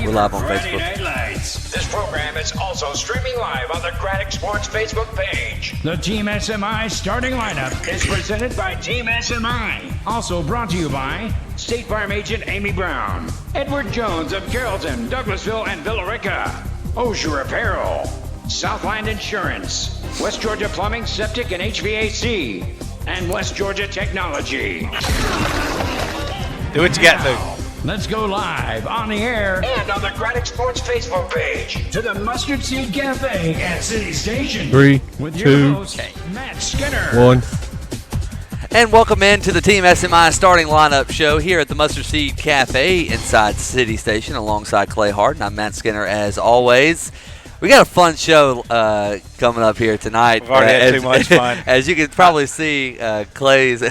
We're live on Facebook. Friday Night Lights. This program is also streaming live on the Craddock Sports Facebook page. The Team SMI starting lineup is presented by Team SMI. Also brought to you by State Farm Agent Amy Brown, Edward Jones of Carrollton, Douglasville, and Villa Rica, Osier Apparel, Southland Insurance, West Georgia Plumbing, Septic, and HVAC, and West Georgia Technology. Do what you got to. Let's go live on the air and on the Craddock Sports Facebook page to the Mustard Seed Cafe at City Station. 3, with 2, your host, Matt Skinner. 1. And welcome into the Team SMI starting lineup show here at the Mustard Seed Cafe inside City Station alongside Clay Harden. I'm Matt Skinner as always. We got a fun show coming up here tonight. We've already had too much fun. As you can probably see, Clay's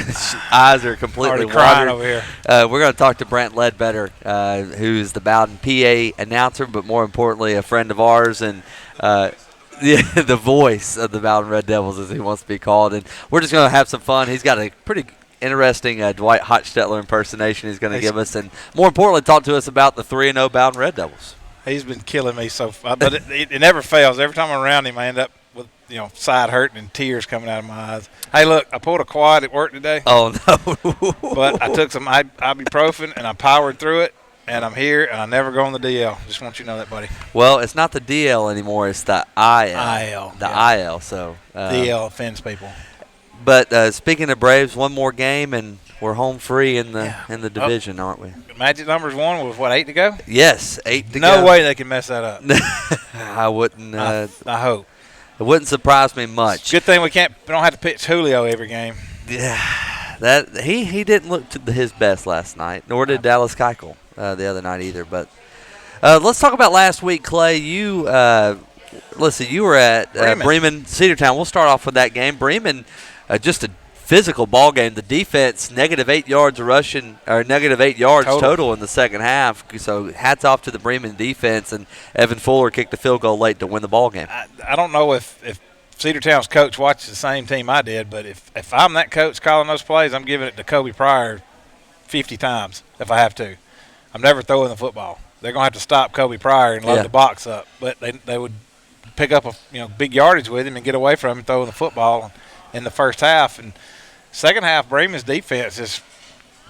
eyes are completely crying watered. over here. We're going to talk to Brent Ledbetter, who's the Bowden PA announcer, but more importantly, a friend of ours and the voice of the Bowden Red Devils, as he wants to be called. And we're just going to have some fun. He's got a pretty interesting Dwight Hochstetler impersonation he's going to give us, and more importantly, talk to us about the 3-0 Bowden Red Devils. He's been killing me so far, but it never fails. Every time I'm around him, I end up with side hurting and tears coming out of my eyes. Hey, look, I pulled a quad at work today. Oh no! But I took some ibuprofen and I powered through it, and I'm here, and I never go on the DL. Just want you to know that, buddy. Well, it's not the DL anymore; it's the IL. IL. So DL offends people. But speaking of Braves, one more game and we're home free in the division, aren't we? Magic numbers one with 8 to go? Yes, 8 to go. No way they can mess that up. I wouldn't. I hope. It wouldn't surprise me much. Good thing we don't have to pitch Julio every game. Yeah, that he didn't look to his best last night, nor did Dallas Keuchel the other night either. But let's talk about last week, Clay. You were at Bremen Cedartown. We'll start off with that game. Bremen, just a physical ball game. The defense -8 yards rushing, or -8 yards total in the second half. So hats off to the Bremen defense, and Evan Fuller kicked a field goal late to win the ball game. I don't know if Cedartown's coach watched the same team I did, but if I'm that coach calling those plays, I'm giving it to Kobe Pryor 50 times if I have to. I'm never throwing the football. They're going to have to stop Kobe Pryor and load the box up, but they would pick up big yardage with him and get away from him throwing the football in the first half. And second half, Bremen's defense just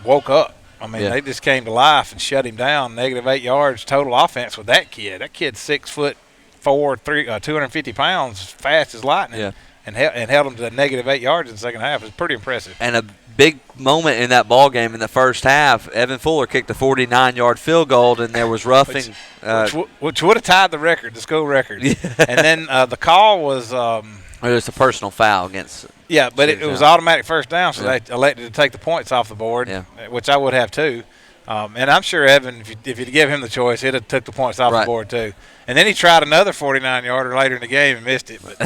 woke up. I mean, they just came to life and shut him down. -8 yards total offense with that kid. That kid's 6'4", 250 pounds, fast as lightning, and held him to -8 yards in the second half. It was pretty impressive. And a big moment in that ball game in the first half, Evan Fuller kicked a 49-yard field goal, and there was roughing. Which would have tied the record, the school record. And then the call was it was a personal foul against. Yeah, but it was automatic first down, so they elected to take the points off the board, which I would have too. And I'm sure Evan, if you'd give him the choice, he'd have took the points off the board too. And then he tried another 49-yarder later in the game and missed it. But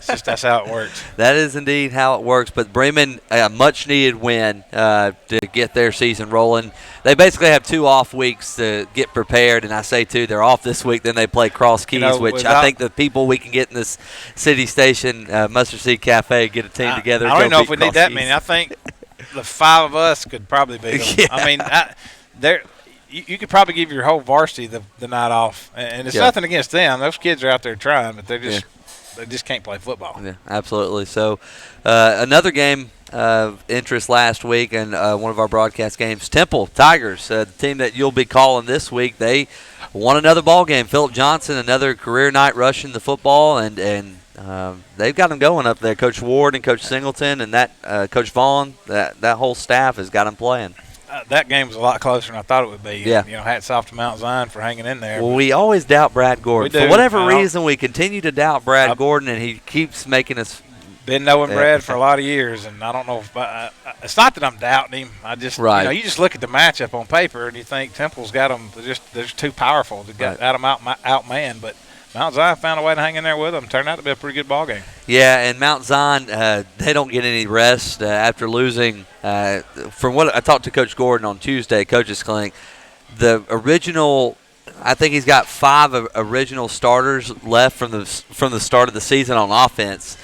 that's how it works. That is indeed how it works. But Bremen, a much-needed win to get their season rolling. They basically have 2 off weeks to get prepared, and I say 2. They're off this week. Then they play Cross Keys, which I think the people we can get in this City Station, Mustard Seed Cafe, get a team together. I don't even know if we need that many. I think the 5 of us could probably beat them. I mean, you could probably give your whole varsity the night off, and it's nothing against them. Those kids are out there trying, but they just can't play football. Yeah, absolutely. So another game of interest last week, and one of our broadcast games, Temple Tigers, the team that you'll be calling this week, they won another ball game. Philip Johnson, another career night rushing the football, and they've got them going up there. Coach Ward and Coach Singleton and that Coach Vaughn, that whole staff has got them playing. That game was a lot closer than I thought it would be. Yeah. Hats off to Mount Zion for hanging in there. Well, we always doubt Brad Gordon. For whatever reason, we continue to doubt Brad Gordon, and he keeps making us. Been knowing Brad for a lot of years, and I don't know if it's not that I'm doubting him. I just, you just look at the matchup on paper, and you think Temple's got them. They're just too powerful to get them outmanned. But Mount Zion found a way to hang in there with them. Turned out to be a pretty good ball game. Yeah, and Mount Zion, they don't get any rest after losing. From what I talked to Coach Gordon on Tuesday, Coach's Clinic, the original, I think he's got 5 original starters left from the start of the season on offense.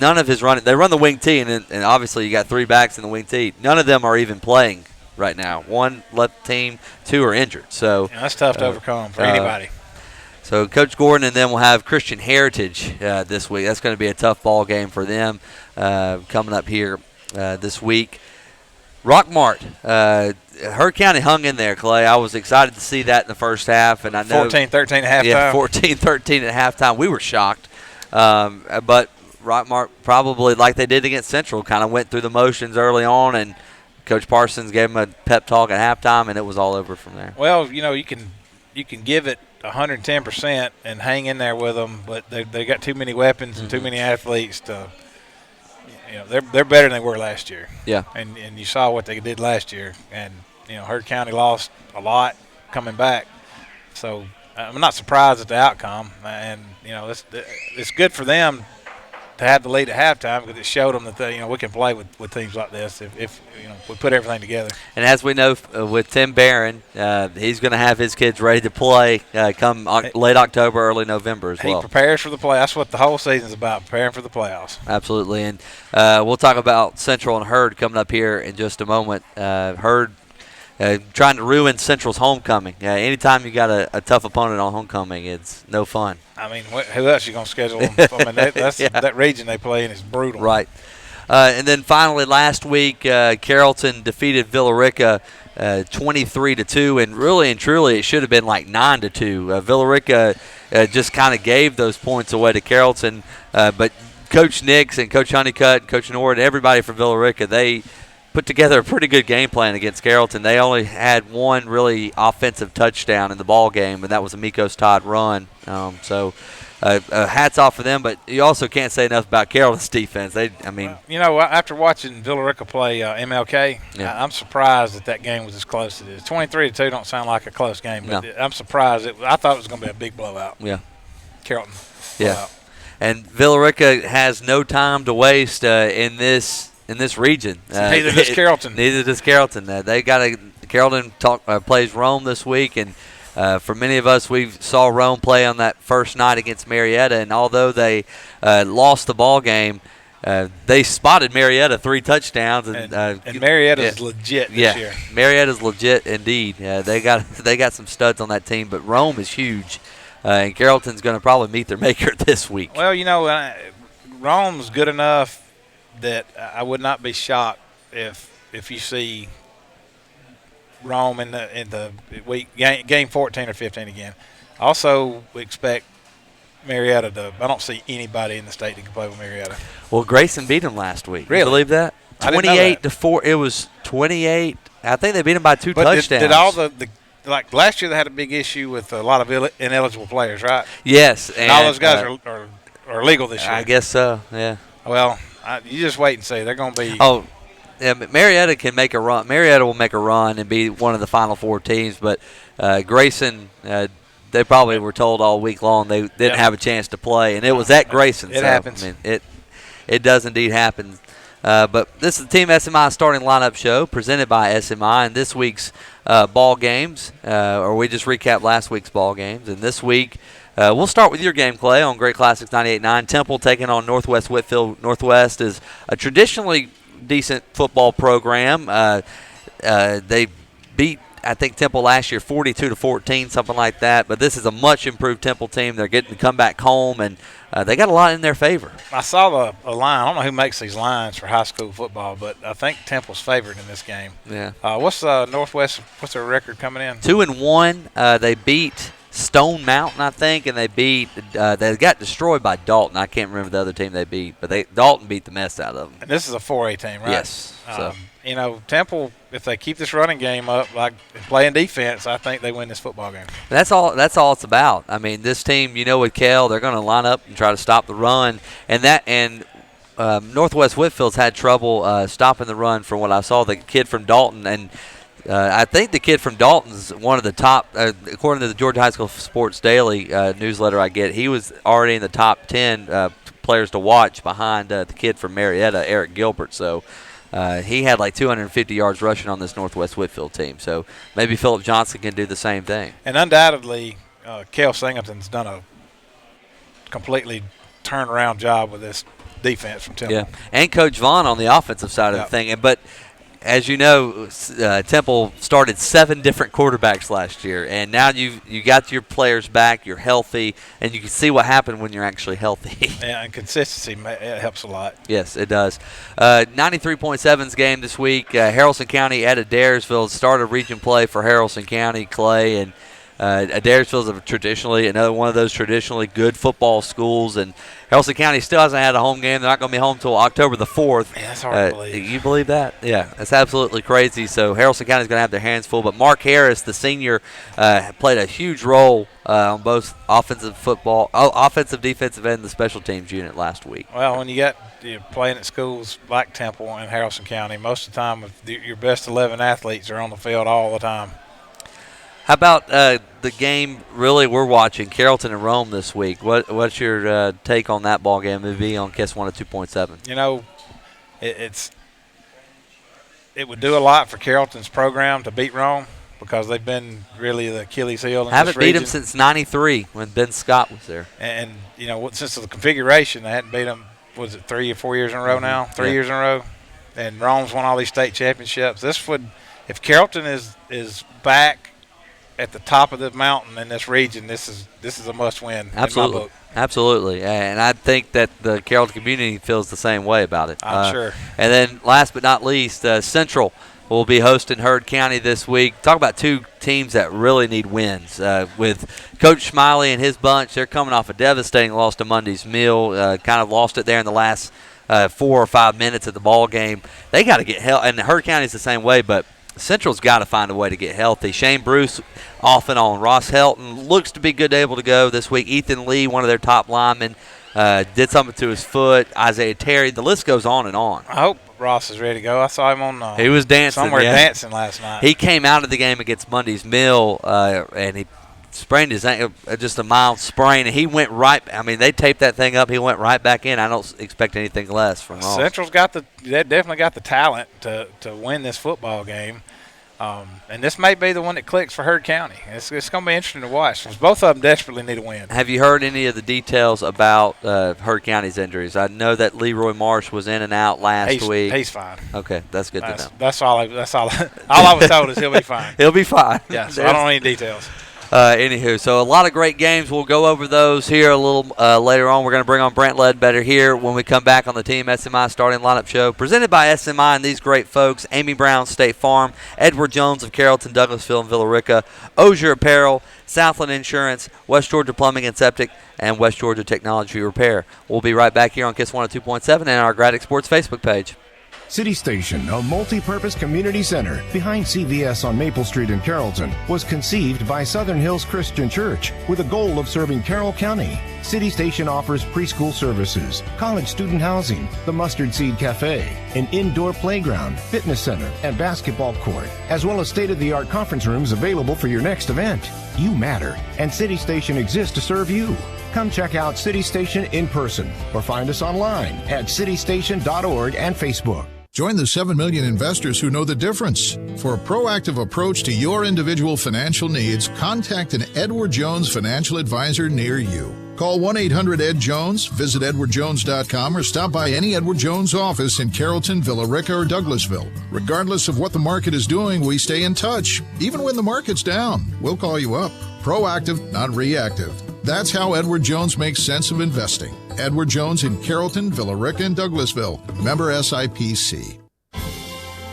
None of his running, they run the wing T, and obviously you got 3 backs in the wing T. None of them are even playing right now. One left team, 2 are injured. So that's tough to overcome for anybody. So Coach Gordon, and then we'll have Christian Heritage this week. That's going to be a tough ball game for them coming up here this week. Rockmart, Heard County hung in there, Clay. I was excited to see that in the first half, and I know 14-13 at halftime. Yeah, 14-13 at halftime. We were shocked, but Rockmart probably, like they did against Central, kind of went through the motions early on, and Coach Parsons gave them a pep talk at halftime, and it was all over from there. Well, you can give it 110% and hang in there with them, but they got too many weapons and too many athletes to. They're better than they were last year. Yeah. And you saw what they did last year, and Heard County lost a lot coming back, so I'm not surprised at the outcome, and it's good for them to have the lead at halftime because it showed them that we can play with teams like this if we put everything together. And as we know with Tim Barron, he's going to have his kids ready to play come late October, early November as well. He prepares for the play. That's what the whole season's about, preparing for the playoffs. Absolutely. And we'll talk about Central and Herd coming up here in just a moment. Herd trying to ruin Central's homecoming. Anytime you got a tough opponent on homecoming, it's no fun. I mean, who else you going to schedule them? I mean, that region they play in is brutal. Right. And then finally, last week, Carrollton defeated Villarica 23-2, and really and truly, it should have been like 9-2. Villarica just kind of gave those points away to Carrollton, but Coach Nix and Coach Honeycutt, and Coach Nord, everybody from Villarica, they put together a pretty good game plan against Carrollton. They only had one really offensive touchdown in the ball game, and that was a Mikos Todd run. So hats off for them, but you also can't say enough about Carrollton's defense. After watching Villarica play MLK, I'm surprised that game was as close as it is. 23-2 don't sound like a close game, but I'm surprised. I thought it was going to be a big blowout. Yeah. Carrollton. Yeah. Blowout. And Villarica has no time to waste in this region. Neither does Carrollton. Neither does Carrollton. Carrollton plays Rome this week, and for many of us, we saw Rome play on that first night against Marietta, and although they lost the ball game, they spotted Marietta 3 touchdowns, and Marietta's legit this year. Marietta's legit indeed. They got some studs on that team, but Rome is huge, and Carrollton's going to probably meet their maker this week. Well, Rome's good enough that I would not be shocked if you see Rome in the week game 14 or 15 again. Also, we expect Marietta to. I don't see anybody in the state that can play with Marietta. Well, Grayson beat them last week. Really? You believe that? 28-4. It was 28. I think they beat them by 2 touchdowns. Did all the like last year they had a big issue with a lot of ineligible players, right? Yes, and all those guys are legal this year. I guess so. Yeah. Well, you just wait and see. They're going to be. Oh, yeah. Marietta can make a run. Marietta will make a run and be one of the Final Four teams. But Grayson, they probably were told all week long they didn't have a chance to play, and it was at Grayson. It happens. I mean, it does indeed happen. But this is the Team SMI Starting Lineup Show presented by SMI, and this week's ball games, or we just recap last week's ball games, and this week. We'll start with your game, Clay, on Great Classics 98.9. Temple taking on Northwest Whitfield. Northwest is a traditionally decent football program. They beat, I think, Temple last year 42-14, something like that. But this is a much improved Temple team. They're getting to come back home, and they got a lot in their favor. I saw a line. I don't know who makes these lines for high school football, but I think Temple's favored in this game. Yeah. What's Northwest? What's their record coming in? 2-1. They beat Stone Mountain, I think, and they got destroyed by Dalton. I can't remember the other team they beat, but Dalton beat the mess out of them. And this is a 4A team, right? Yes. Temple, if they keep this running game up, like playing defense, I think they win this football game. That's all it's about. I mean, this team, with Kel, they're going to line up and try to stop the run, and Northwest Whitfield's had trouble stopping the run from what I saw. The kid from Dalton, and I think the kid from Dalton's one of the top, according to the Georgia High School Sports Daily newsletter I get, he was already in the top 10 players to watch behind the kid from Marietta, Eric Gilbert. So he had like 250 yards rushing on this Northwest Whitfield team. So maybe Philip Johnson can do the same thing. And undoubtedly, Kel Singleton's done a completely turnaround job with this defense from Temple. Yeah, and Coach Vaughn on the offensive side of the thing. But as you know, Temple started 7 different quarterbacks last year, and now you got your players back. You're healthy, and you can see what happened when you're actually healthy. Yeah, and consistency it helps a lot. Yes, it does. 93.7's game this week. Haralson County at Adairsville. Start of region play for Haralson County, Clay, and Adairsville's another one of those traditionally good football schools, and Haralson County still hasn't had a home game. They're not going to be home until October the 4th. Yeah, that's hard to believe. You believe that? Yeah, that's absolutely crazy. So Haralson County's going to have their hands full. But Mark Harris, the senior, played a huge role on both offensive, defensive end, and the special teams unit last week. Well, when you're playing at schools like Temple and Haralson County, most of the time your best 11 athletes are on the field all the time. How about the game really we're watching, Carrollton and Rome this week? What's your take on that ball game? It'd be on KISS 102.7. You know, it would do a lot for Carrollton's program to beat Rome because they've been really the Achilles heel in Haven't this region. beat them since '93 when Ben Scott was there. And you know, since the configuration, they hadn't beat them. Was it 3 or 4 years in a row now? 3 years in a row. And Rome's won all these state championships. This would, if Carrollton is back at the top of the mountain in this region, this is a must-win. Absolutely, in my book. Absolutely, and I think that the Carrollton community feels the same way about it. I'm sure. And then, last but not least, Central will be hosting Heard County this week. Talk about 2 teams that really need wins. With Coach Smiley and his bunch, they're coming off a devastating loss to Monday's Mill. Kind of lost it there in the last 4 or 5 minutes of the ball game. They got to get help, and Heard County's the same way, but Central's got to find a way to get healthy. Shane Bruce off and on. Ross Helton looks to be good able to go this week. Ethan Lee, one of their top linemen, did something to his foot. Isaiah Terry, the list goes on and on. I hope Ross is ready to go. I saw him on he was dancing dancing last night. He came out of the game against Monday's Mill, and he sprained his ankle, just a mild sprain, and he went right. I mean, they taped that thing up. He went right back in. I don't expect anything less from Ross. Central's they definitely got the talent to win this football game. And this may be the one that clicks for Heard County. It's going to be interesting to watch because both of them desperately need a win. Have you heard any of the details about Heard County's injuries? I know that Leroy Marsh was in and out last week. He's fine. Okay, that's good to know. That's all. All I was told is he'll be fine. He'll be fine. Yeah, so I don't know any details. Anywho, so a lot of great games. We'll go over those here a little later on. We're going to bring on Brent Ledbetter here when we come back on the Team SMI Starting Lineup Show, presented by SMI and these great folks: Amy Brown, State Farm; Edward Jones of Carrollton, Douglasville, and Villa Rica; Osier Apparel; Southland Insurance; West Georgia Plumbing and Septic; and West Georgia Technology Repair. We'll be right back here on KISS 102.7 and our Gradic Sports Facebook page. City Station, a multi-purpose community center behind CVS on Maple Street in Carrollton, was conceived by Southern Hills Christian Church with a goal of serving Carroll County. City Station offers preschool services, college student housing, the Mustard Seed Cafe, an indoor playground, fitness center, and basketball court, as well as state-of-the-art conference rooms available for your next event. You matter, and City Station exists to serve you. Come check out City Station in person or find us online at citystation.org and Facebook. Join the 7 million investors who know the difference. For a proactive approach to your individual financial needs, contact an Edward Jones financial advisor near you. Call 1-800-ED-JONES, visit edwardjones.com, or stop by any Edward Jones office in Carrollton, Villa Rica, or Douglasville. Regardless of what the market is doing, we stay in touch. Even when the market's down, we'll call you up. Proactive, not reactive. That's how Edward Jones makes sense of investing. Edward Jones in Carrollton, Villa Rica, and Douglasville. Member SIPC.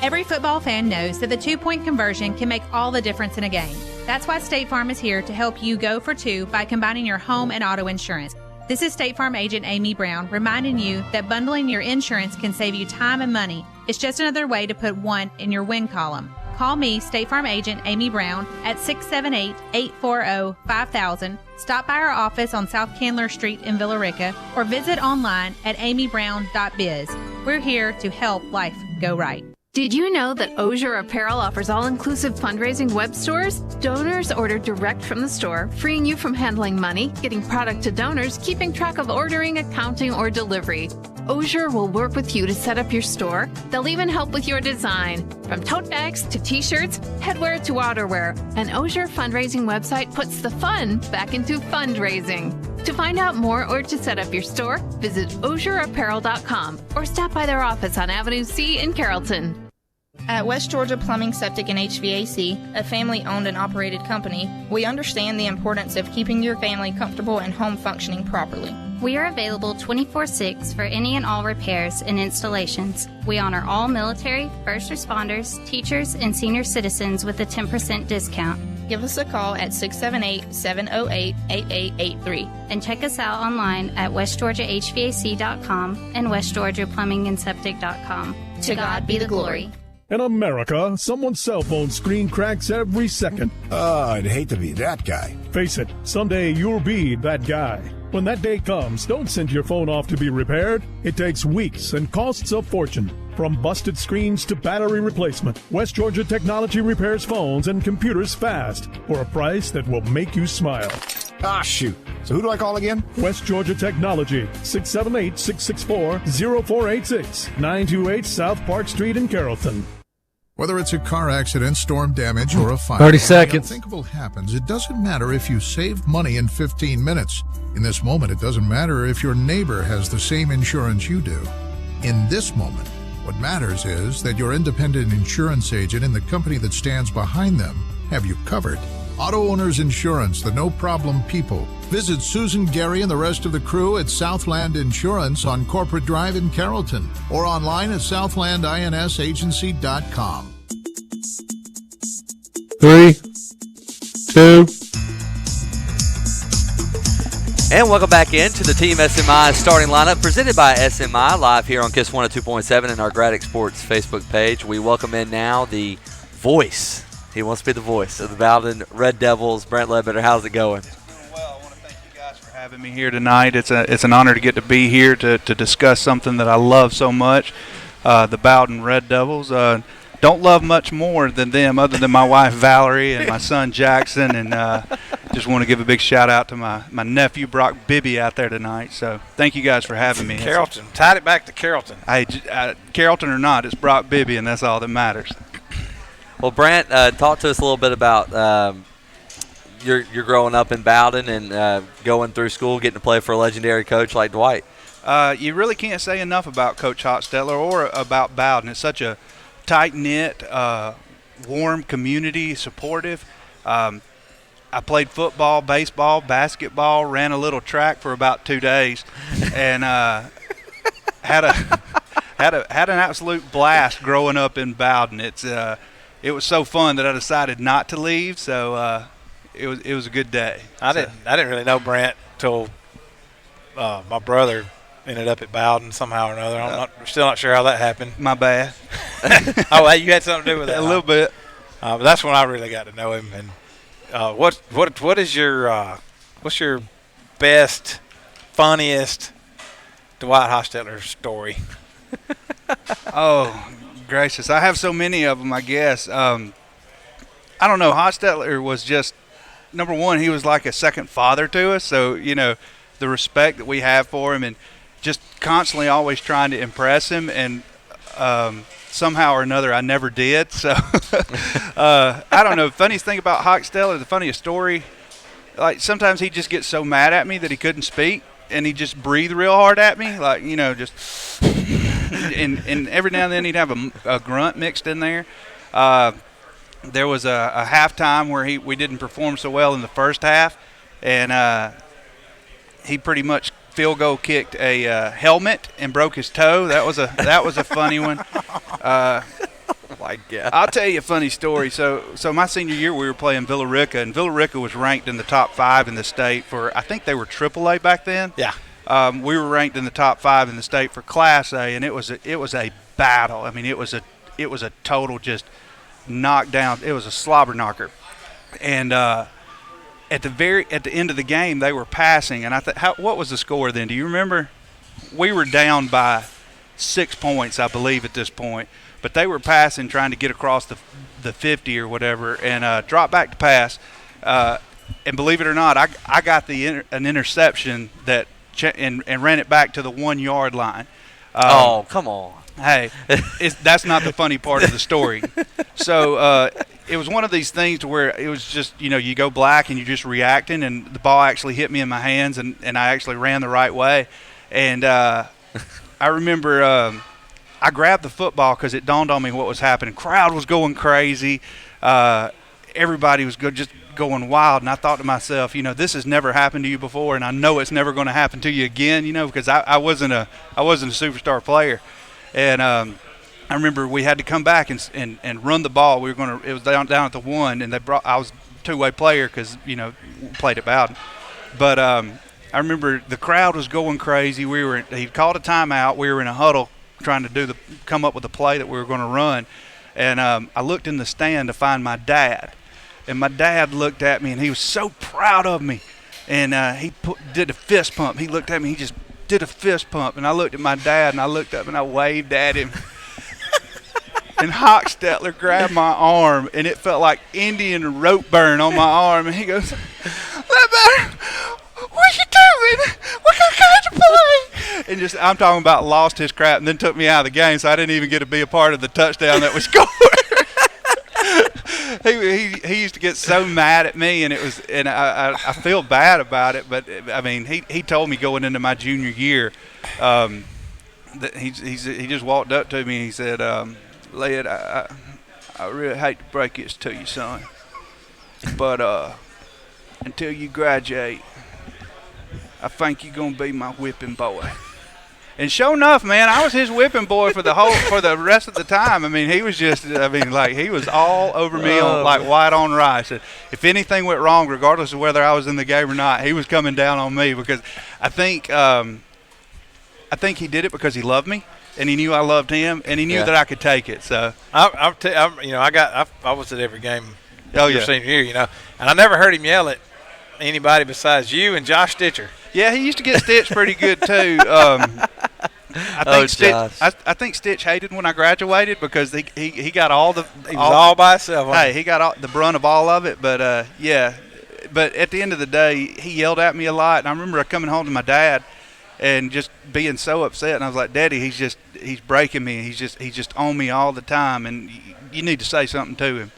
Every football fan knows that the two-point conversion can make all the difference in a game. That's why State Farm is here to help you go for 2 by combining your home and auto insurance. This is State Farm agent Amy Brown reminding you that bundling your insurance can save you time and money. It's just another way to put 1 in your win column. Call me, State Farm agent Amy Brown, at 678-840-5000. Stop by our office on South Candler Street in Villa Rica or visit online at amybrown.biz. We're here to help life go right. Did you know that Osier Apparel offers all-inclusive fundraising web stores? Donors order direct from the store, freeing you from handling money, getting product to donors, keeping track of ordering, accounting, or delivery. Osier will work with you to set up your store. They'll even help with your design. From tote bags to t-shirts, headwear to outerwear, an Osier fundraising website puts the fun back into fundraising. To find out more or to set up your store, visit osierapparel.com or stop by their office on Avenue C in Carrollton. At West Georgia Plumbing, Septic, and HVAC, a family-owned and operated company, we understand the importance of keeping your family comfortable and home functioning properly. We are available 24/6 for any and all repairs and installations. We honor all military, first responders, teachers, and senior citizens with a 10% discount. Give us a call at 678-708-8883. And check us out online at westgeorgiahvac.com and westgeorgiaplumbingandseptic.com. To God be the glory. In America, someone's cell phone screen cracks every second. I'd hate to be that guy. Face it, someday you'll be that guy. When that day comes, don't send your phone off to be repaired. It takes weeks and costs a fortune. From busted screens to battery replacement, West Georgia Technology repairs phones and computers fast for a price that will make you smile. Ah, shoot. So who do I call again? West Georgia Technology, 678-664-0486, 928 South Park Street in Carrollton. Whether it's a car accident, storm damage, or a fire, 30 seconds. The unthinkable happens. It doesn't matter if you saved money in 15 minutes. In this moment, it doesn't matter if your neighbor has the same insurance you do. In this moment, what matters is that your independent insurance agent and the company that stands behind them have you covered. Auto Owners Insurance, the no-problem people. Visit Susan, Gary, and the rest of the crew at Southland Insurance on Corporate Drive in Carrollton or online at southlandinsagency.com. 3, 2. And welcome back into the Team SMI starting lineup presented by SMI live here on KISS 102.7 and our Gradic Sports Facebook page. We welcome in now the voice. He wants to be the voice of the Bowden Red Devils. Brent Ledbetter, how's it going? It's doing well. I want to thank you guys for having me here tonight. It's an honor to get to be here to discuss something that I love so much, the Bowden Red Devils. Don't love much more than them other than my wife Valerie and my son Jackson, and just want to give a big shout out to my nephew Brock Bibby out there tonight. So thank you guys for having me. Carrollton. Tied it back to Carrollton. Carrollton or not, it's Brock Bibby, and that's all that matters. Well, Brant, talk to us a little bit about your growing up in Bowden and going through school, getting to play for a legendary coach like Dwight. You really can't say enough about Coach Hotstetler or about Bowden. It's such a tight-knit, warm community, supportive. I played football, baseball, basketball, ran a little track for about 2 days, and had an absolute blast growing up in Bowden. It was so fun that I decided not to leave. So it was a good day. I didn't really know Brant till my brother ended up at Bowden somehow or another. I'm still not sure how that happened. My bad. Oh, you had something to do with that. A little bit. But that's when I really got to know him. And what is what's your best, funniest Dwight Hotstetler story? Oh, gracious. I have so many of them, I guess. I don't know. Hotstetler was just, number one, he was like a second father to us. So, the respect that we have for him and just constantly always trying to impress him. And somehow or another, I never did. So, I don't know. Funniest thing about Hotstetler, the funniest story, like sometimes he just gets so mad at me that he couldn't speak. And he'd just breathe real hard at me, like, just and every now and then he'd have a grunt mixed in there. There was a halftime where we didn't perform so well in the first half, and he pretty much field goal kicked a helmet and broke his toe. That was a funny one. My God. I'll tell you a funny story. So my senior year we were playing Villa Rica, and Villa Rica was ranked in the top 5 in the state for, I think they were AAA back then. Yeah. We were ranked in the top 5 in the state for Class A, and it was a battle. I mean, it was a total just knockdown. It was a slobber knocker. And at the end of the game, they were passing, and I thought, what was the score then? Do you remember? We were down by 6 points, I believe, at this point. But they were passing, trying to get across the 50 or whatever, and dropped back to pass. And believe it or not, I got an interception that and ran it back to the 1 yard line. Oh, come on. Hey, that's not the funny part of the story. So it was one of these things to where it was just, you go black and you're just reacting, and the ball actually hit me in my hands, and I actually ran the right way. And I remember I grabbed the football because it dawned on me what was happening. Crowd was going crazy. Everybody was just going wild, and I thought to myself, this has never happened to you before, and I know it's never going to happen to you again, because I wasn't a superstar player. And I remember we had to come back and run the ball. It was down at the 1, and I was a two-way player because played at Bowden. But I remember the crowd was going crazy. He called a timeout. We were in a huddle trying to come up with a play that we were going to run. And I looked in the stand to find my dad. And my dad looked at me, and he was so proud of me. And he did a fist pump. He looked at me. He just did a fist pump. And I looked at my dad, and I looked up, and I waved at him. And Hochstetler grabbed my arm, and it felt like Indian rope burn on my arm. And he goes, "Leather, what you doing? What kind of play?" And I'm talking about lost his crap, and then took me out of the game, so I didn't even get to be a part of the touchdown that was scored. He used to get so mad at me, and I feel bad about it. But I mean, he told me going into my junior year, that he just walked up to me and he said, "Led, I really hate to break this to you, son, but until you graduate, I think you're gonna be my whipping boy." And sure enough, man, I was his whipping boy for the rest of the time. I mean, he was he was all over me like white on rice. If anything went wrong, regardless of whether I was in the game or not, he was coming down on me because I think he did it because he loved me and he knew I loved him and he knew that I could take it. So I was at every game. Your senior year, and I never heard him yell at anybody besides you and Josh Stitcher. Yeah, he used to get Stitch pretty good too. I think Stitch hated when I graduated because he got all the. He was all by himself. Hey, he got the brunt of all of it. But but at the end of the day, he yelled at me a lot. And I remember coming home to my dad and just being so upset. And I was like, "Daddy, he's breaking me. He's just on me all the time. And you need to say something to him."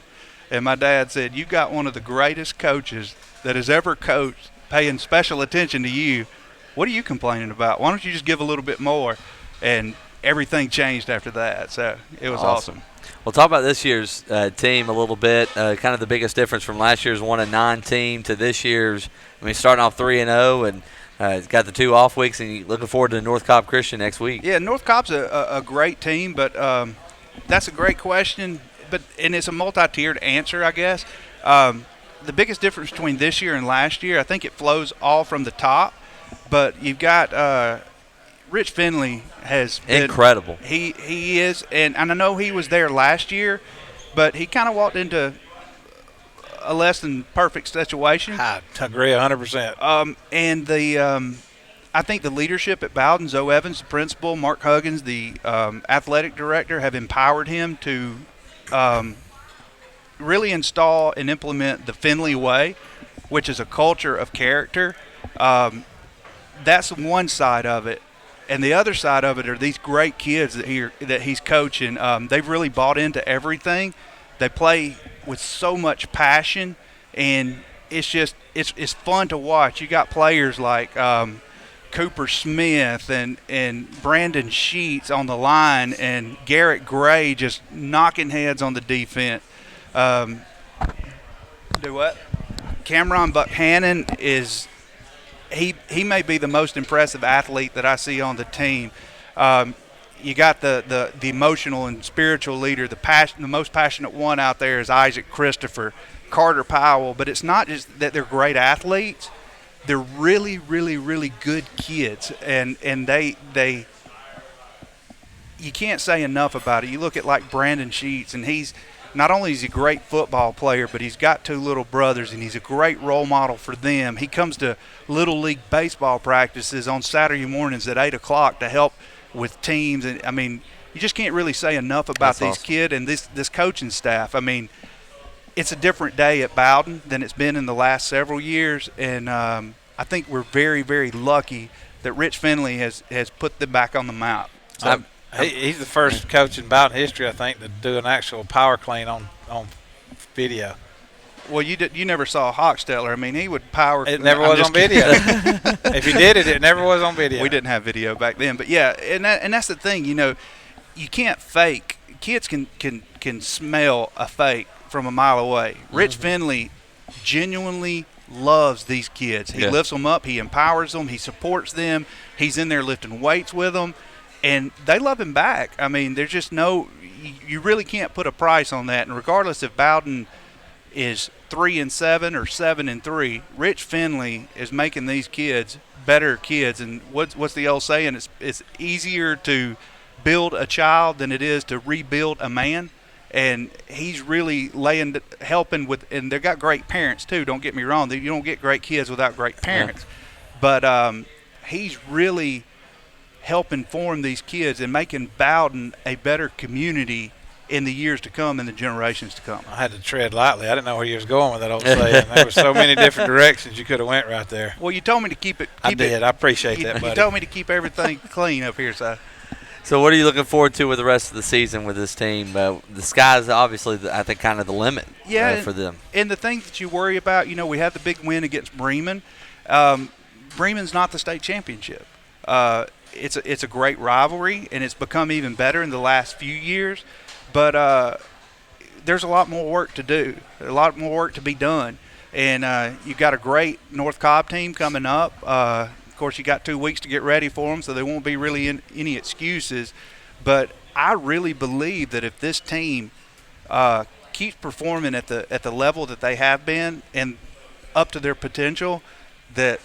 And my dad said, "You got one of the greatest coaches that has ever coached, paying special attention to you. What are you complaining about? Why don't you just give a little bit more?" And everything changed after that. So it was awesome. We'll talk about this year's team a little bit. Kind of the biggest difference from last year's 1-9 team to this year's. I mean, starting off 3-0 and got the 2 off weeks, and you're looking forward to North Cobb Christian next week. Yeah, North Cobb's a great team, but that's a great question. And it's a multi-tiered answer, I guess. The biggest difference between this year and last year, I think it flows all from the top. But you've got Rich Finley has been incredible. He is, and I know he was there last year, but he kind of walked into a less than perfect situation. I agree 100%. And I think the leadership at Bowden, Zoe Evans, the principal, Mark Huggins, the athletic director, have empowered him to really install and implement the Finley way, which is a culture of character. That's one side of it. And the other side of it are these great kids that he's coaching. They've really bought into everything. They play with so much passion, and it's fun to watch. You got players like Cooper Smith and Brandon Sheets on the line, and Garrett Gray just knocking heads on the defense. Do what? Cameron Buckhannon is he may be the most impressive athlete that I see on the team. You got the emotional and spiritual leader, the most passionate one out there is Isaac Christopher, Carter Powell. But it's not just that they're great athletes; they're really, really, really good kids, and they you can't say enough about it. You look at like Brandon Sheets, and he's not only is he a great football player, but he's got 2 little brothers, and he's a great role model for them. He comes to Little League baseball practices on Saturday mornings at 8 o'clock to help with teams. And I mean, you just can't really say enough about these kids and this coaching staff. I mean, it's a different day at Bowden than it's been in the last several years, and I think we're very, very lucky that Rich Finley has put them back on the map. So, he's the first coach in Bowden history, I think, to do an actual power clean on video. Well, you never saw Hochstetler. I mean, he would power. It never was on video. If he did it, it never was on video. We didn't have video back then, but yeah, and that's the thing. you can't fake. Kids can smell a fake from a mile away. Rich Finley genuinely loves these kids. He lifts them up. He empowers them. He supports them. He's in there lifting weights with them, and they love him back. I mean, there's just you really can't put a price on that. And regardless if Bowden is 3-7 or 7-3, Rich Finley is making these kids better kids. And what's the old saying? It's easier to build a child than it is to rebuild a man. And he's really helping with, and they've got great parents too. Don't get me wrong; you don't get great kids without great parents. But he's really helping form these kids and making Bowden a better community in the years to come and the generations to come. I had to tread lightly. I didn't know where you was going with that old saying. There were so many different directions you could have went right there. Well, you told me to keep it. I did. I appreciate that, buddy. You told me to keep everything clean up here, so. So what are you looking forward to with the rest of the season with this team? The sky's obviously, I think, kind of the limit for them. And the thing that you worry about, we had the big win against Bremen. Bremen's not the state championship. It's a great rivalry, and it's become even better in the last few years. But there's a lot more work to do. There's a lot more work to be done. And you've got a great North Cobb team coming up. Of course, you got 2 weeks to get ready for them, so there won't be really any excuses. But I really believe that if this team keeps performing at the level that they have been and up to their potential, that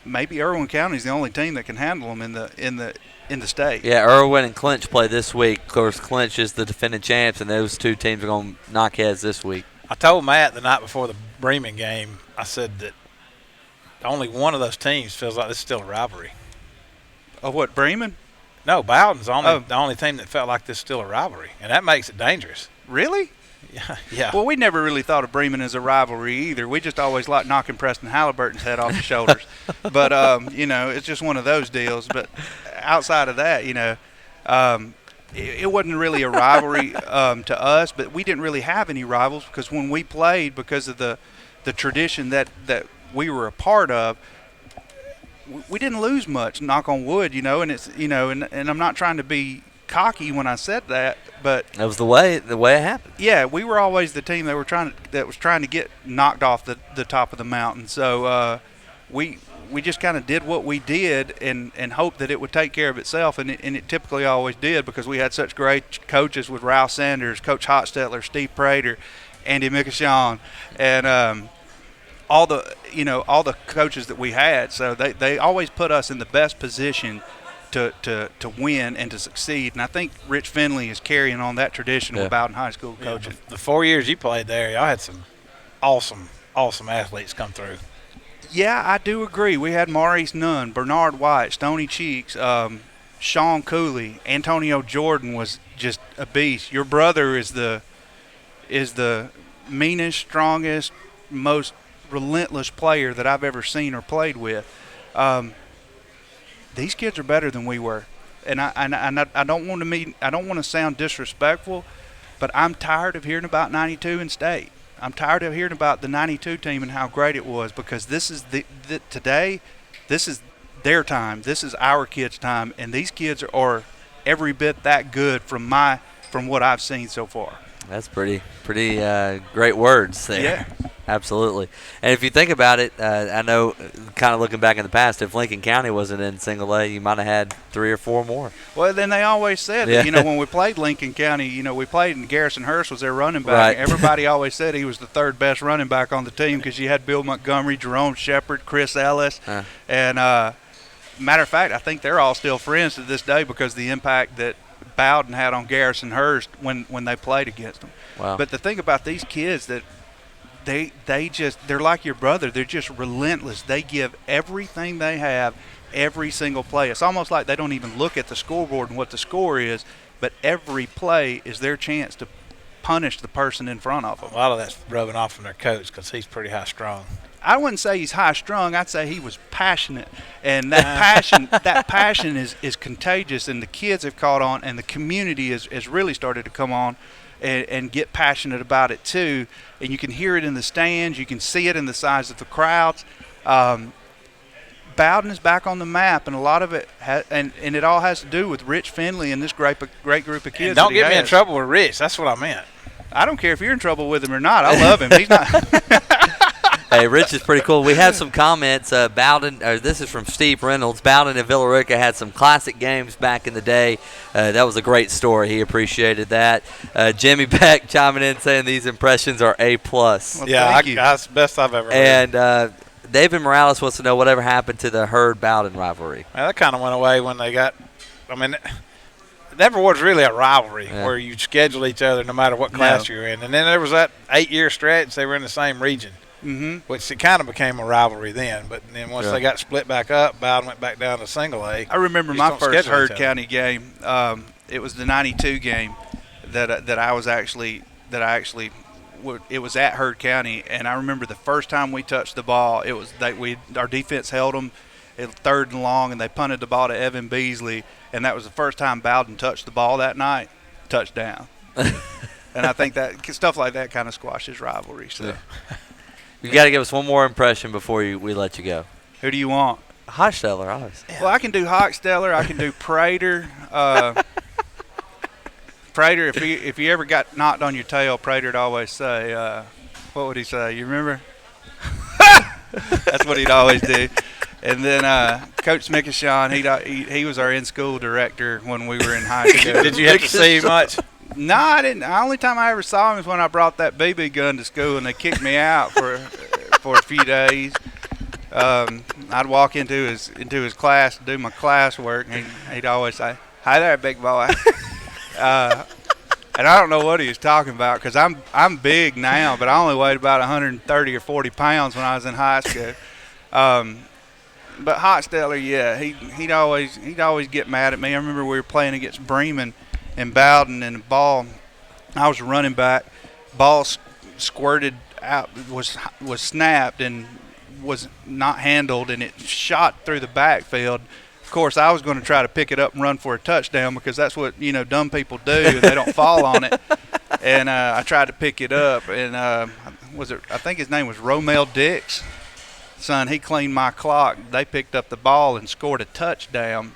maybe Irwin County is the only team that can handle them in the state. Yeah, Irwin and Clinch play this week. Of course, Clinch is the defending champs, and those two teams are going to knock heads this week. I told Matt the night before the Bremen game, I said that only one of those teams feels like this is still a rivalry. Oh, what, Bremen? No, Bowden's the only team that felt like this is still a rivalry, and that makes it dangerous. Really? Yeah. Well, we never really thought of Bremen as a rivalry either. We just always liked knocking Preston Halliburton's head off his shoulders. But, it's just one of those deals. But outside of that, it wasn't really a rivalry to us, but we didn't really have any rivals because when we played, because of the tradition that we were a part of, we didn't lose much, knock on wood, and it's, and I'm not trying to be cocky when I said that, but that was the way it happened. Yeah, we were always the team that was trying to get knocked off the top of the mountain. So we just kind of did what we did and hoped that it would take care of itself, and it typically always did because we had such great coaches with Ralph Sanders, Coach Hotstetler, Steve Prater, Andy Mickashon, and all the coaches that we had. So they always put us in the best position to win and to succeed. And I think Rich Finley is carrying on that tradition with Bowden High School coaching. Yeah, the 4 years you played there, y'all had some awesome athletes come through. Yeah, I do agree. We had Maurice Nunn, Bernard White, Stony Cheeks, Sean Cooley, Antonio Jordan was just a beast. Your brother is the meanest, strongest, most relentless player that I've ever seen or played with. These kids are better than we were, and I don't want to sound disrespectful, but I'm tired of hearing about 92 in state. I'm tired of hearing about the 92 team and how great it was, because this is today, this is their time. This is our kids' time, and these kids are every bit that good from what I've seen so far. That's pretty great words there. Yeah. Absolutely. And if you think about it, I know kind of looking back in the past, if Lincoln County wasn't in single A, you might have had 3 or 4 more. Well, then they always said that, when we played Lincoln County, we played and Garrison Hurst was their running back. Right. Everybody always said he was the 3rd best running back on the team because you had Bill Montgomery, Jerome Shepard, Chris Ellis. And matter of fact, I think they're all still friends to this day because of the impact that Bowden had on Garrison Hurst when they played against them. Wow. But the thing about these kids that they're like your brother. They're just relentless. They give everything they have every single play. It's almost like they don't even look at the scoreboard and what the score is, but every play is their chance to punish the person in front of them. A lot of that's rubbing off from their coach because he's pretty high-strung. I wouldn't say he's high-strung. I'd say he was passionate, and that passion is contagious, and the kids have caught on, and the community has really started to come on and get passionate about it too. And you can hear it in the stands. You can see it in the size of the crowds. Bowden is back on the map, and a lot of it, and it all has to do with Rich Finley and this great group of kids. And don't get me in trouble with Rich. That's what I meant. I don't care if you're in trouble with him or not. I love him. He's not. Hey, Rich is pretty cool. We have some comments. Bowden, this is from Steve Reynolds. Bowden and Villa Rica had some classic games back in the day. That was a great story. He appreciated that. Jimmy Beck chiming in saying these impressions are A+. Well, yeah, that's the best I've ever heard. And David Morales wants to know whatever happened to the Hurd-Bowden rivalry. Well, that kind of went away when they got – I mean, it never was really a rivalry where you schedule each other no matter what class you're in. And then there was that 8-year stretch. They were in the same region. Which it kind of became a rivalry then, but then once they got split back up, Bowden went back down to single A. I remember my first Hurd County game. It was the '92 game that I it was at Hurd County, and I remember the first time we touched the ball, it was our defense held them at 3rd and long, and they punted the ball to Evan Beasley, and that was the first time Bowden touched the ball that night. Touchdown. And I think that stuff like that kind of squashes rivalry. So. Yeah. You got to give us one more impression before we let you go. Who do you want? Hochsteller, obviously. Well, I can do Hochsteller. I can do Prater. Prater, if you ever got knocked on your tail, Prater'd always say, what would he say? You remember? That's what he'd always do. And then Coach Mickishon, he was our in-school director when we were in high school. Did you have to see much? No, I didn't. The only time I ever saw him was when I brought that BB gun to school, and they kicked me out for a few days. I'd walk into his class to do my classwork, and he'd always say, "Hi there, big boy." And I don't know what he was talking about because I'm big now, but I only weighed about 130 or 40 pounds when I was in high school. But Hochsteller, yeah, he'd always get mad at me. I remember we were playing against Bremen and Bowden, and the ball, I was running back, ball squirted out, was snapped and was not handled, and it shot through the backfield. Of course, I was going to try to pick it up and run for a touchdown because that's what dumb people do, and they don't fall on it. And I tried to pick it up, and I think his name was Romel Dix. Son, he cleaned my clock. They picked up the ball and scored a touchdown.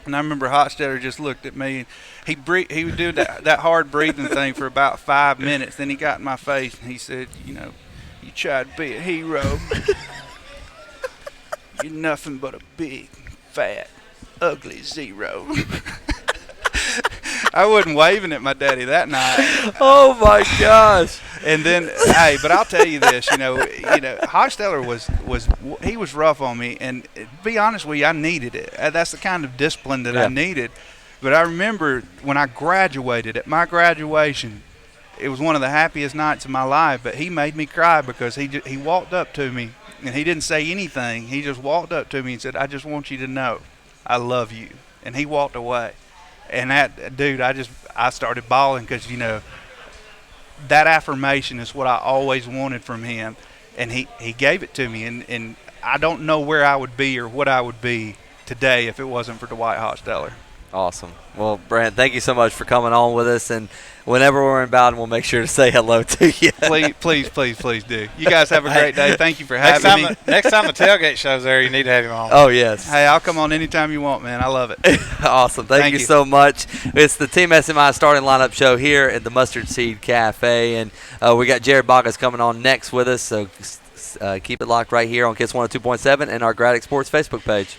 And I remember Hochstetter just looked at me. He would do that hard breathing thing for about 5 minutes. Then he got in my face and he said, you tried to be a hero. You're nothing but a big, fat, ugly zero. I wasn't waving at my daddy that night. Oh my gosh! And then, but I'll tell you this, Hochsteller was rough on me, and to be honest with you, I needed it. That's the kind of discipline that I needed. But I remember when I graduated, at my graduation, it was one of the happiest nights of my life. But he made me cry because he walked up to me and he didn't say anything. He just walked up to me and said, "I just want you to know, I love you." And he walked away. And that dude, I started bawling because that affirmation is what I always wanted from him, and he gave it to me. And I don't know where I would be or what I would be today if it wasn't for Dwight Hochsteller. Awesome. Well, Brant, thank you so much for coming on with us. And whenever we're in Bowden, we'll make sure to say hello to you. Please do. You guys have a great day. Thank you for having me. Next time the tailgate show's there, you need to have him on. Oh, yes. Hey, I'll come on anytime you want, man. I love it. Awesome. Thank you so much. It's the Team SMI starting lineup show here at the Mustard Seed Cafe. And we got Jared Boggess coming on next with us. So keep it locked right here on Kiss 102.7 and our Gradic Sports Facebook page.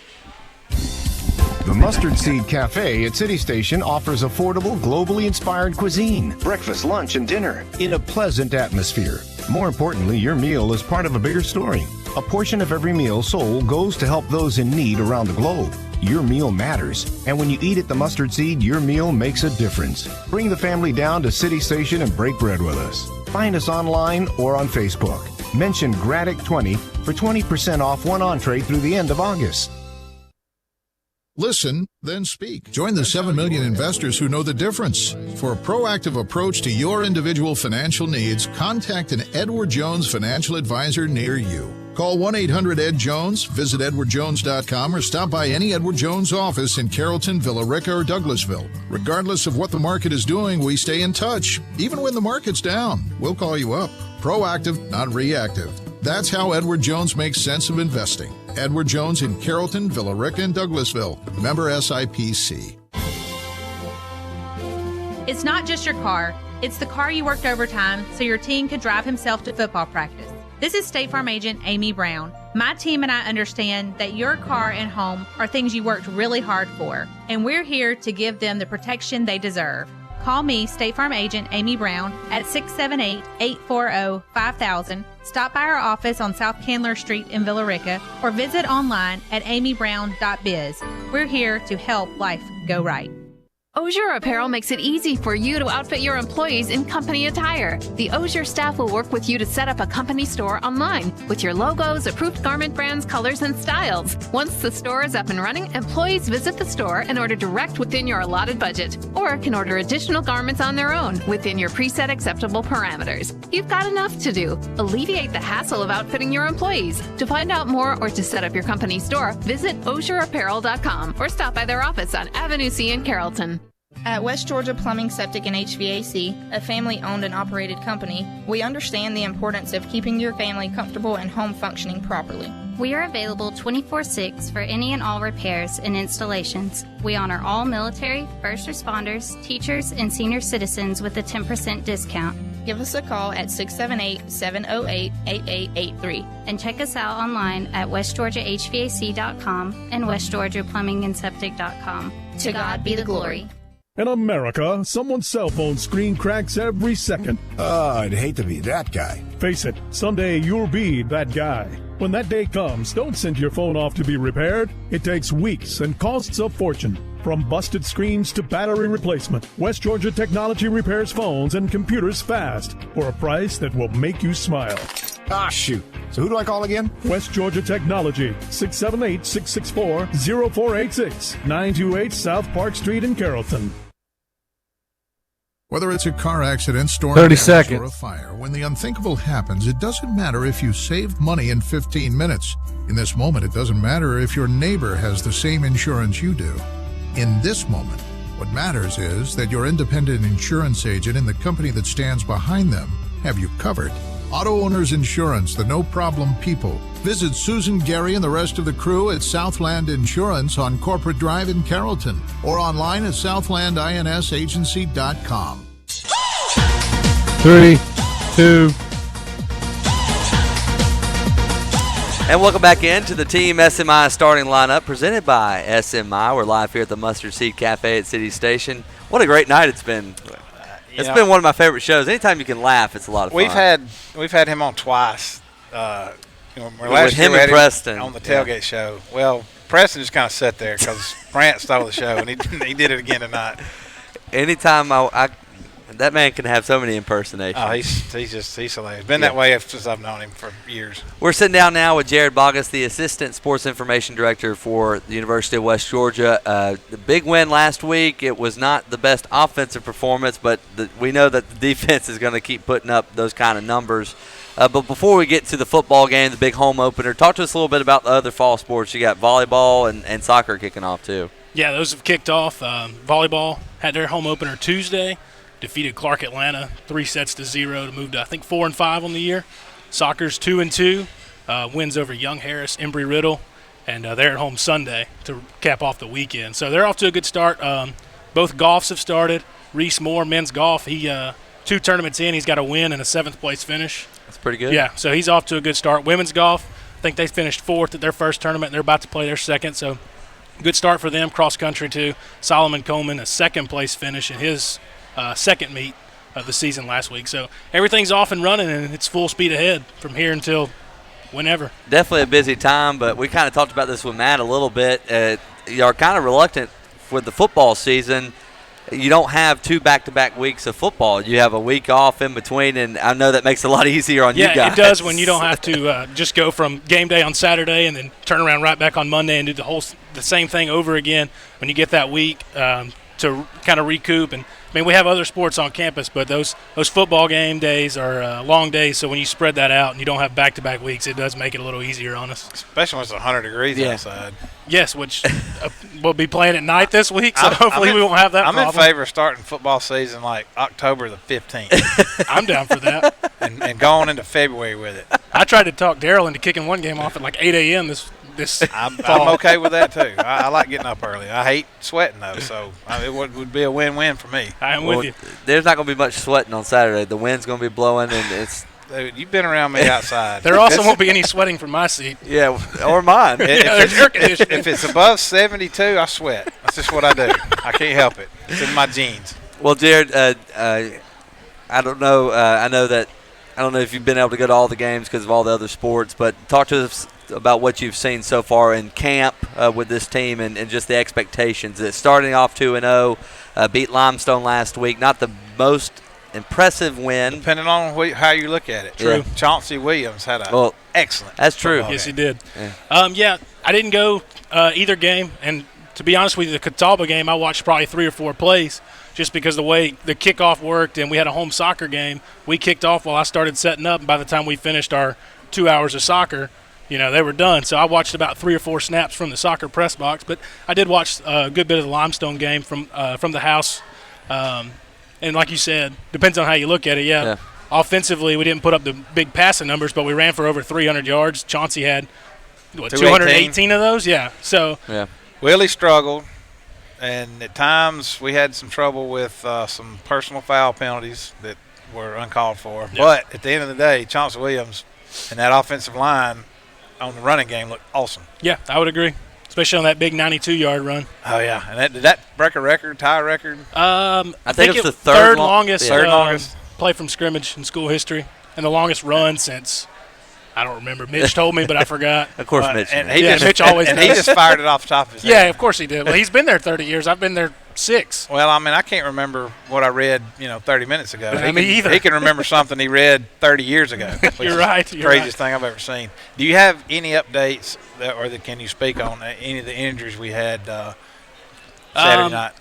The Mustard Seed Cafe at City Station offers affordable, globally inspired cuisine, breakfast, lunch, and dinner in a pleasant atmosphere. More importantly, your meal is part of a bigger story. A portion of every meal sold goes to help those in need around the globe. Your meal matters, and when you eat at the Mustard Seed, your meal makes a difference. Bring the family down to City Station and break bread with us. Find us online or on Facebook. Mention Gradic20 for 20% off one entree through the end of August. Listen, then speak. Join the 7 million investors who know the difference. For a proactive approach to your individual financial needs, contact an Edward Jones financial advisor near you. Call 1-800-ED-JONES, visit edwardjones.com, or stop by any Edward Jones office in Carrollton, Villa Rica, or Douglasville. Regardless of what the market is doing, we stay in touch. Even when the market's down, we'll call you up. Proactive, not reactive. That's how Edward Jones makes sense of investing. Edward Jones in Carrollton, Villa Rica, and Douglasville. Member SIPC. It's not just your car, it's the car you worked overtime so your team could drive himself to football practice. This is State Farm agent Amy Brown. My team and I understand that your car and home are things you worked really hard for, and we're here to give them the protection they deserve. Call me, State Farm agent Amy Brown, at 678-840-5000. Stop by our office on South Candler Street in Villa Rica, or visit online at amybrown.biz. We're here to help life go right. Osier Apparel makes it easy for you to outfit your employees in company attire. The Osier staff will work with you to set up a company store online with your logos, approved garment brands, colors, and styles. Once the store is up and running, employees visit the store and order direct within your allotted budget, or can order additional garments on their own within your preset acceptable parameters. You've got enough to do. Alleviate the hassle of outfitting your employees. To find out more or to set up your company store, visit osierapparel.com or stop by their office on Avenue C in Carrollton. At West Georgia Plumbing, Septic, and HVAC, a family-owned and operated company, we understand the importance of keeping your family comfortable and home functioning properly. We are available 24/6 for any and all repairs and installations. We honor all military, first responders, teachers, and senior citizens with a 10% discount. Give us a call at 678-708-8883. And check us out online at westgeorgiahvac.com and westgeorgiaplumbingandseptic.com. To God be the glory. In America, someone's cell phone screen cracks every second. I'd hate to be that guy. Face it, someday you'll be that guy. When that day comes, don't send your phone off to be repaired. It takes weeks and costs a fortune. From busted screens to battery replacement, West Georgia Technology repairs phones and computers fast for a price that will make you smile. Ah, shoot. So who do I call again? West Georgia Technology, 678-664-0486, 928 South Park Street in Carrollton. Whether it's a car accident, storm 30 damage, seconds. or a fire, when the unthinkable happens, it doesn't matter if you saved money in 15 minutes. In this moment, it doesn't matter if your neighbor has the same insurance you do. In this moment, what matters is that your independent insurance agent and the company that stands behind them have you covered. Auto Owners Insurance, the no-problem people. Visit Susan, Gary, and the rest of the crew at Southland Insurance on Corporate Drive in Carrollton or online at southlandinsagency.com. 3, 2. And welcome back into the Team SMI starting lineup presented by SMI. We're live here at the Mustard Seed Cafe at City Station. What a great night it's been. It's been one of my favorite shows. Anytime you can laugh, it's a lot of fun. We've had him on twice. Last with him year and Preston on the tailgate show. Well, Preston just kind of sat there because Brant stole the show, and he did it again tonight. Anytime that man can have so many impersonations. Oh, he's hilarious. Been that way since I've known him for years. We're sitting down now with Jared Bogus, the Assistant Sports Information Director for the University of West Georgia. The big win last week, it was not the best offensive performance, but we know that the defense is going to keep putting up those kind of numbers. But before we get to the football game, the big home opener, talk to us a little bit about the other fall sports. You got volleyball and soccer kicking off too. Yeah, those have kicked off. Volleyball had their home opener Tuesday. Defeated Clark Atlanta 3-0 to move to, I think, 4-5 on the year. Soccer's 2-2, wins over Young Harris, Embry-Riddle, and they're at home Sunday to cap off the weekend. So they're off to a good start. Both golfs have started. Reese Moore, men's golf, he 2 tournaments in, he's got a win and a 7th place finish. That's pretty good. Yeah, so he's off to a good start. Women's golf, I think they finished 4th at their first tournament, and they're about to play their 2nd. So good start for them. Cross country too. Solomon Coleman, a 2nd place finish in his 2nd meet of the season last week. So everything's off and running, and it's full speed ahead from here until whenever. Definitely a busy time, but we kind of talked about this with Matt a little bit. You are kind of reluctant with the football season. You don't have 2 back-to-back weeks of football. You have a week off in between, and I know that makes it a lot easier on you guys. Yeah, it does when you don't have to just go from game day on Saturday and then turn around right back on Monday and do the same thing over again. When you get that week to kind of recoup. And I mean, we have other sports on campus, but those football game days are long days. So when you spread that out and you don't have back-to-back weeks, it does make it a little easier on us. Especially when it's 100 degrees outside. Yes, which we'll be playing at night this week, so hopefully we won't have that problem. I'm in favor of starting football season like October the 15th. I'm down for that. and going into February with it. I tried to talk Daryl into kicking one game off at like 8 a.m. this I'm fall. okay with that too. I like getting up early. I hate sweating though, so it would be a win-win for me. I am with you. There's not going to be much sweating on Saturday. The wind's going to be blowing, and it's. Dude, you've been around me outside. There also won't be any sweating from my seat. Yeah, or mine. If it's above 72, I sweat. That's just what I do. I can't help it. It's in my genes. Well, Jared, I don't know. I don't know if you've been able to go to all the games because of all the other sports, but talk to us about what you've seen so far in camp with this team and just the expectations. It's starting off 2-0, beat Limestone last week. Not the most impressive win. Depending on how you look at it. True. Chauncey Williams had a excellent. That's true. Yes, he did. Yeah. I didn't go either game, and to be honest with you, the Catawba game, I watched probably 3 or 4 plays just because the way the kickoff worked, and we had a home soccer game. We kicked off while I started setting up, and by the time we finished our 2 hours of soccer, they were done. So I watched about 3 or 4 snaps from the soccer press box, but I did watch a good bit of the Limestone game from the house. And like you said, depends on how you look at it. Yeah. Offensively, we didn't put up the big passing numbers, but we ran for over 300 yards. Chauncey had 218 of those. Yeah. So Willie struggled, and at times we had some trouble with some personal foul penalties that were uncalled for. Yeah. But at the end of the day, Chauncey Williams and that offensive line on the running game looked awesome. Yeah, I would agree. Especially on that big 92-yard run. Oh, yeah. And did that break a record, tie a record? I think it's the third longest, third longest play from scrimmage in school history, and the longest run since, I don't remember. Mitch told me, but I forgot. Of course, Mitch. Mitch always and he just fired it off the top of his head. Yeah, of course he did. Well, he's been there 30 years. I've been there 6. Well, I mean, I can't remember what I read, 30 minutes ago. Me either. He can remember something he read 30 years ago. You're right. The craziest thing I've ever seen. Do you have any updates, or can you speak on any of the injuries we had Saturday night?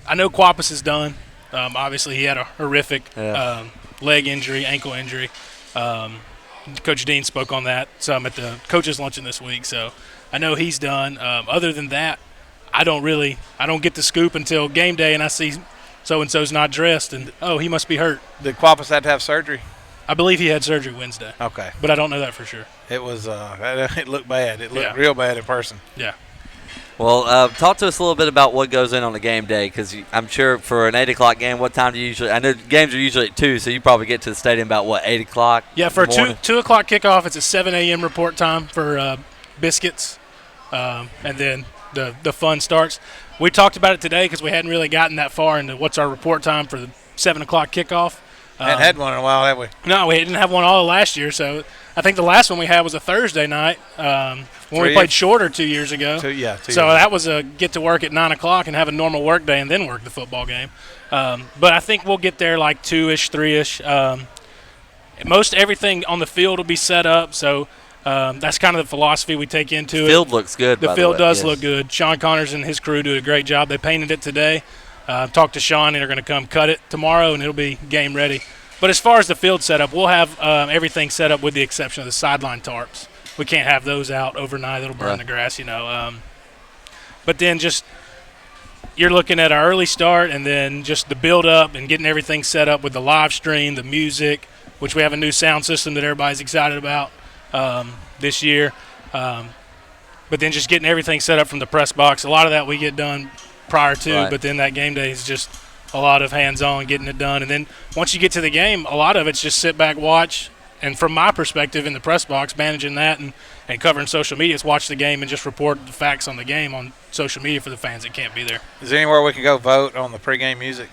I know Quapis is done. Obviously, he had a horrific leg injury, ankle injury. Coach Dean spoke on that some at the coaches' luncheon this week, so I know he's done. Other than that, I don't get the scoop until game day, and I see so-and-so's not dressed, and, he must be hurt. Did Quapis have to have surgery? I believe he had surgery Wednesday. Okay. But I don't know that for sure. It was it looked bad. It looked real bad in person. Yeah. Well, talk to us a little bit about what goes in on the game day, because I'm sure for an 8 o'clock game, what time do you usually – I know games are usually at 2, so you probably get to the stadium about, 8 o'clock? Yeah, for a 2 o'clock kickoff, it's a 7 a.m. report time for biscuits, and then the fun starts. We talked about it today because we hadn't really gotten that far into what's our report time for the 7 o'clock kickoff. Hadn't had one in a while, have we? No, we didn't have one all last year, so I think the last one we had was a Thursday night when we played shorter 2 years ago. So that was a get to work at 9 o'clock and have a normal work day and then work the football game. But I think we'll get there like 2-ish, 3-ish. Most everything on the field will be set up, so that's kind of the philosophy we take into it. The field looks good, The field does look good. Sean Connors and his crew did a great job. They painted it today. Talked to Sean, and they're going to come cut it tomorrow, and it'll be game ready. But as far as the field setup, we'll have everything set up with the exception of the sideline tarps. We can't have those out overnight. It'll burn the grass, But then just you're looking at our early start and then just the build-up and getting everything set up with the live stream, the music, which we have a new sound system that everybody's excited about this year. But then just getting everything set up from the press box. A lot of that we get done prior to, but then that game day is just a lot of hands-on getting it done. And then once you get to the game, a lot of it's just sit back, watch. And from my perspective in the press box, managing that and covering social media, is watch the game and just report the facts on the game on social media for the fans that can't be there. Is there anywhere we can go vote on the pregame music?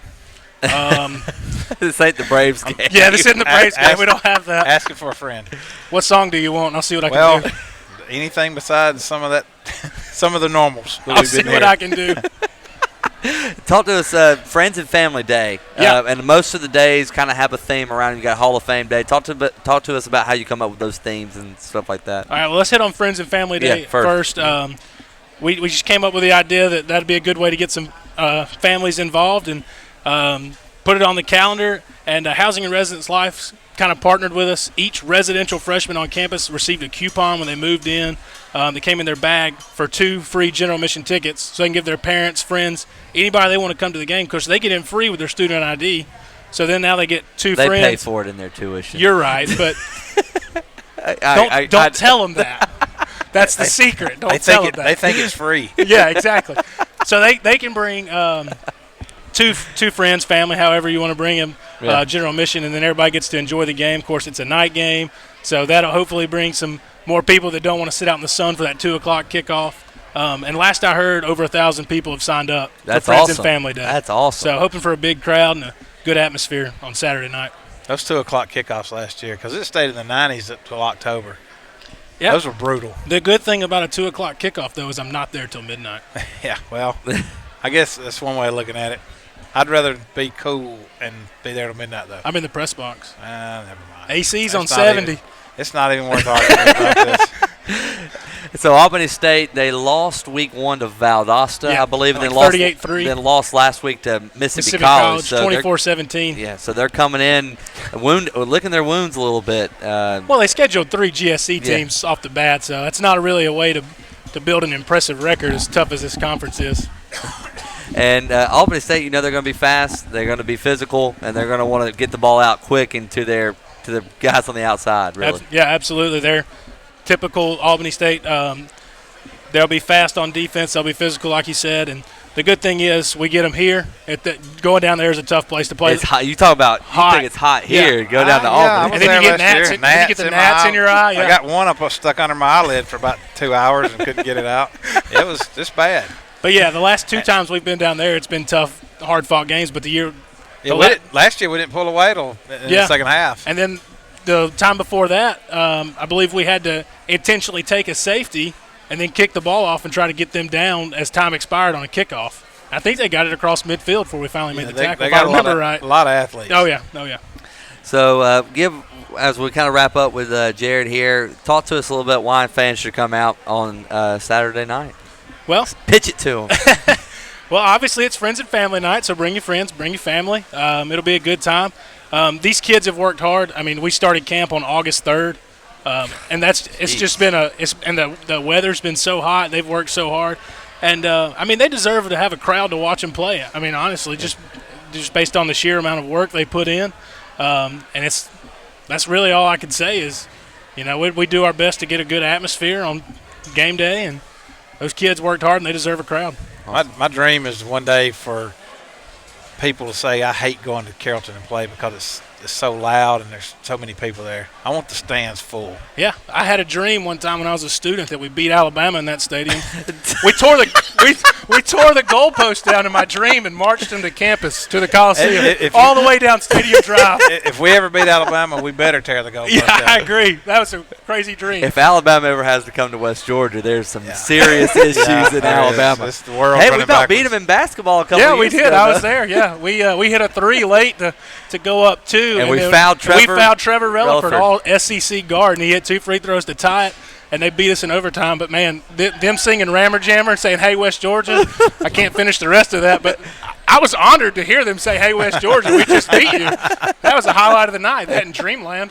This ain't the Braves game. Yeah, this isn't the Braves game. We don't have that. Asking for a friend. What song do you want? And I'll see what I can do. Anything besides some of the normals. I'll see what I can do. Talk to us, Friends and Family Day. And most of the days kind of have a theme around. You got Hall of Fame Day. Talk to us about how you come up with those themes and stuff like that. All right, well, let's hit on Friends and Family Day first. We just came up with the idea that that'd be a good way to get some families involved and put it on the calendar. And Housing and Residence Life kind of partnered with us. Each residential freshman on campus received a coupon when they moved in. They came in their bag for 2 free general admission tickets so they can give their parents, friends, anybody they want to come to the game, because they get in free with their student ID. So then now they get 2 friends. They pay for it in their tuition. You're right, but don't tell them that. That's the secret. Don't They tell think them that. they think it's free. Yeah, exactly. So they can bring two friends, family, however you want to bring them, general admission, and then everybody gets to enjoy the game. Of course, it's a night game, so that'll hopefully bring some more people that don't want to sit out in the sun for that 2 o'clock kickoff. And last I heard, over 1,000 people have signed up for Friends and Family Day. That's awesome. So hoping for a big crowd and a good atmosphere on Saturday night. Those 2 o'clock kickoffs last year, because it stayed in the 90s until October. Yep. Those were brutal. The good thing about a 2 o'clock kickoff, though, is I'm not there till midnight. Yeah, well, I guess that's one way of looking at it. I'd rather be cool and be there till midnight, though. I'm in the press box. Never mind. AC's on 70. It's not even worth arguing about this. So Albany State, they lost week 1 to Valdosta, I believe, and like then 38-3. Then lost last week to Mississippi College. So 24-17. Yeah, so they're coming in, licking their wounds a little bit. Well, they scheduled 3 GSC teams off the bat, so that's not really a way to build an impressive record as tough as this conference is. And Albany State, they're going to be fast, they're going to be physical, and they're going to want to get the ball out quick into the guys on the outside, really. Yeah, absolutely. They're typical Albany State. They'll be fast on defense. They'll be physical, like you said. And the good thing is we get them here. Going down there is a tough place to play. It's hot. You talk about hot. You think it's hot here. Go down to Albany. And then you get gnats in your eye. Yeah. I got one up stuck under my eyelid for about 2 hours and couldn't get it out. It was just bad. But, yeah, the last 2 times we've been down there, it's been tough, hard-fought games. But last year we didn't pull away till in the second half. And then the time before that, I believe we had to intentionally take a safety and then kick the ball off and try to get them down as time expired on a kickoff. I think they got it across midfield before we finally made the tackle. They got a lot of athletes. Oh, yeah. So as we kind of wrap up with Jared here, talk to us a little bit why fans should come out on Saturday night. Well, pitch it to them. Well, obviously it's Friends and Family Night, so bring your friends, bring your family. It'll be a good time. These kids have worked hard. I mean, we started camp on August 3rd, and it's just been the weather's been so hot. They've worked so hard, and they deserve to have a crowd to watch them play. I mean, honestly, just based on the sheer amount of work they put in, and that's really all I can say is, we do our best to get a good atmosphere on game day, and those kids worked hard and they deserve a crowd. My dream is one day for people to say, I hate going to Carrollton and play because it's so loud and there's so many people there. I want the stands full. Yeah, I had a dream one time when I was a student that we beat Alabama in that stadium. we tore the goalpost down in my dream and marched them to campus, to the Coliseum, all the way down Stadium Drive. If we ever beat Alabama, we better tear the goalpost down. I agree. That was a crazy dream. If Alabama ever has to come to West Georgia, there's some serious issues in Alabama. It's the world we about beat them in basketball a couple years ago. Yeah, we did. I was there. Yeah, we hit a 3 late to go up 2. And we fouled Trevor Relaford, all SEC guard, and he hit 2 free throws to tie it, and they beat us in overtime. But, man, them singing Rammer Jammer, saying, hey, West Georgia, I can't finish the rest of that. But I was honored to hear them say, hey, West Georgia, we just beat you. That was a highlight of the night, that in Dreamland.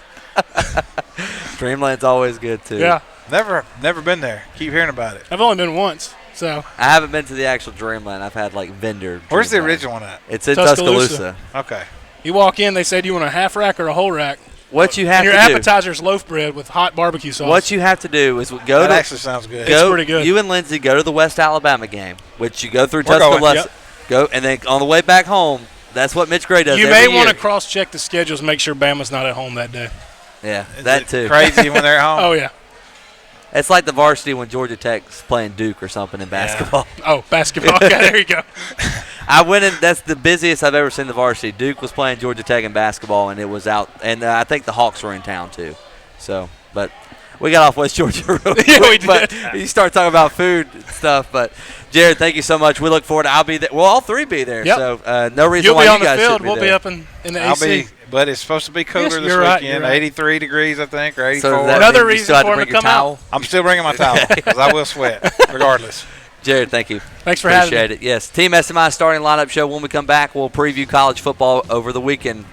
Dreamland's always good, too. Yeah. Never been there. Keep hearing about it. I've only been once. So I haven't been to the actual Dreamland. I've had, vendor. Where's the original one at? It's in Tuscaloosa. Okay. You walk in, they say, do you want a half rack or a whole rack? What you have to do. Your appetizer is loaf bread with hot barbecue sauce. What you have to do is That actually sounds good. It's pretty good. You and Lindsay go to the West Alabama game, which you go through Tuscaloosa. Go, and then on the way back home, that's what Mitch Gray does. You may want to cross-check the schedules, make sure Bama's not at home that day. Yeah, that too. Crazy when they're at home. Oh, yeah. It's like the varsity when Georgia Tech's playing Duke or something in basketball. Yeah. Oh, basketball. Okay, there you go. I went in. That's the busiest I've ever seen the varsity. Duke was playing Georgia Tech in basketball, and it was out. And I think the Hawks were in town too. So, but we got off West Georgia real quick. Yeah, we did. But you start talking about food and stuff. But Jared, thank you so much. We look forward to. I'll be there. We'll all three be there. Yep. So no reason why you guys shouldn't be there. We'll be up in the AC. But it's supposed to be cooler this weekend. Right. 83 degrees, I think, or 84. So another reason for him to come out. I'm still bringing my towel because I will sweat regardless. Jared, thank you. Thanks for having me. Appreciate it. Yes, Team SMI Starting Lineup Show. When we come back, we'll preview college football over the weekend.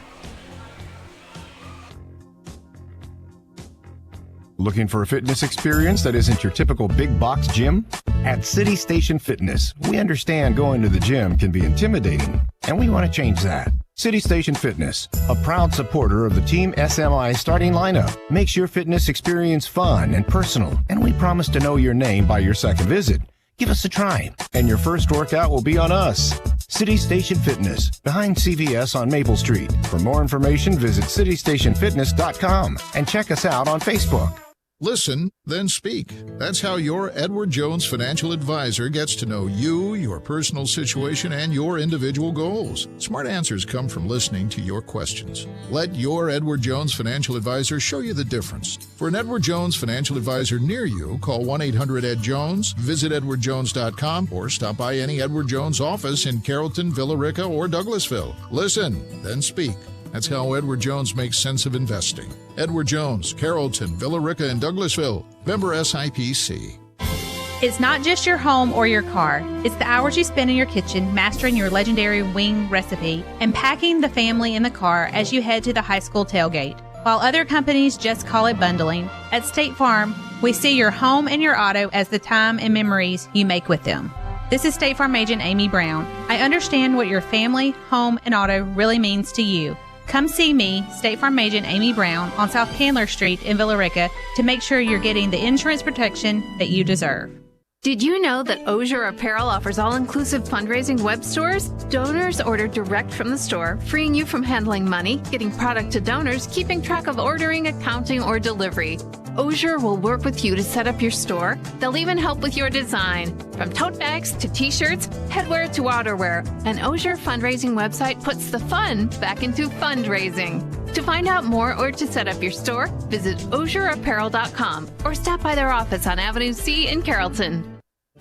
Looking for a fitness experience that isn't your typical big box gym? At City Station Fitness, we understand going to the gym can be intimidating, and we want to change that. City Station Fitness, a proud supporter of the Team SMI Starting lineup, makes your fitness experience fun and personal, and we promise to know your name by your second visit. Give us a try, and your first workout will be on us. City Station Fitness, behind CVS on Maple Street. For more information, visit citystationfitness.com and check us out on Facebook. Listen, then speak. That's how your Edward Jones financial advisor gets to know you, your personal situation, and your individual goals. Smart answers come from listening to your questions. Let your Edward Jones financial advisor show you the difference. For an Edward Jones financial advisor near you, call 1-800-ED-JONES, visit edwardjones.com, or stop by any Edward Jones office in Carrollton, Villa Rica, or Douglasville. Listen, then speak. That's how Edward Jones makes sense of investing. Edward Jones, Carrollton, Villa Rica, and Douglasville. Member SIPC. It's not just your home or your car. It's the hours you spend in your kitchen mastering your legendary wing recipe and packing the family in the car as you head to the high school tailgate. While other companies just call it bundling, at State Farm, we see your home and your auto as the time and memories you make with them. This is State Farm agent Amy Brown. I understand what your family, home, and auto really means to you. Come see me, State Farm agent Amy Brown, on South Candler Street in Villa Rica to make sure you're getting the insurance protection that you deserve. Did you know that Osier Apparel offers all-inclusive fundraising web stores? Donors order direct from the store, freeing you from handling money, getting product to donors, keeping track of ordering, accounting, or delivery. Osier will work with you to set up your store. They'll even help with your design. From tote bags to t-shirts, headwear to outerwear, an Osier fundraising website puts the fun back into fundraising. To find out more or to set up your store, visit osierapparel.com or stop by their office on Avenue C in Carrollton.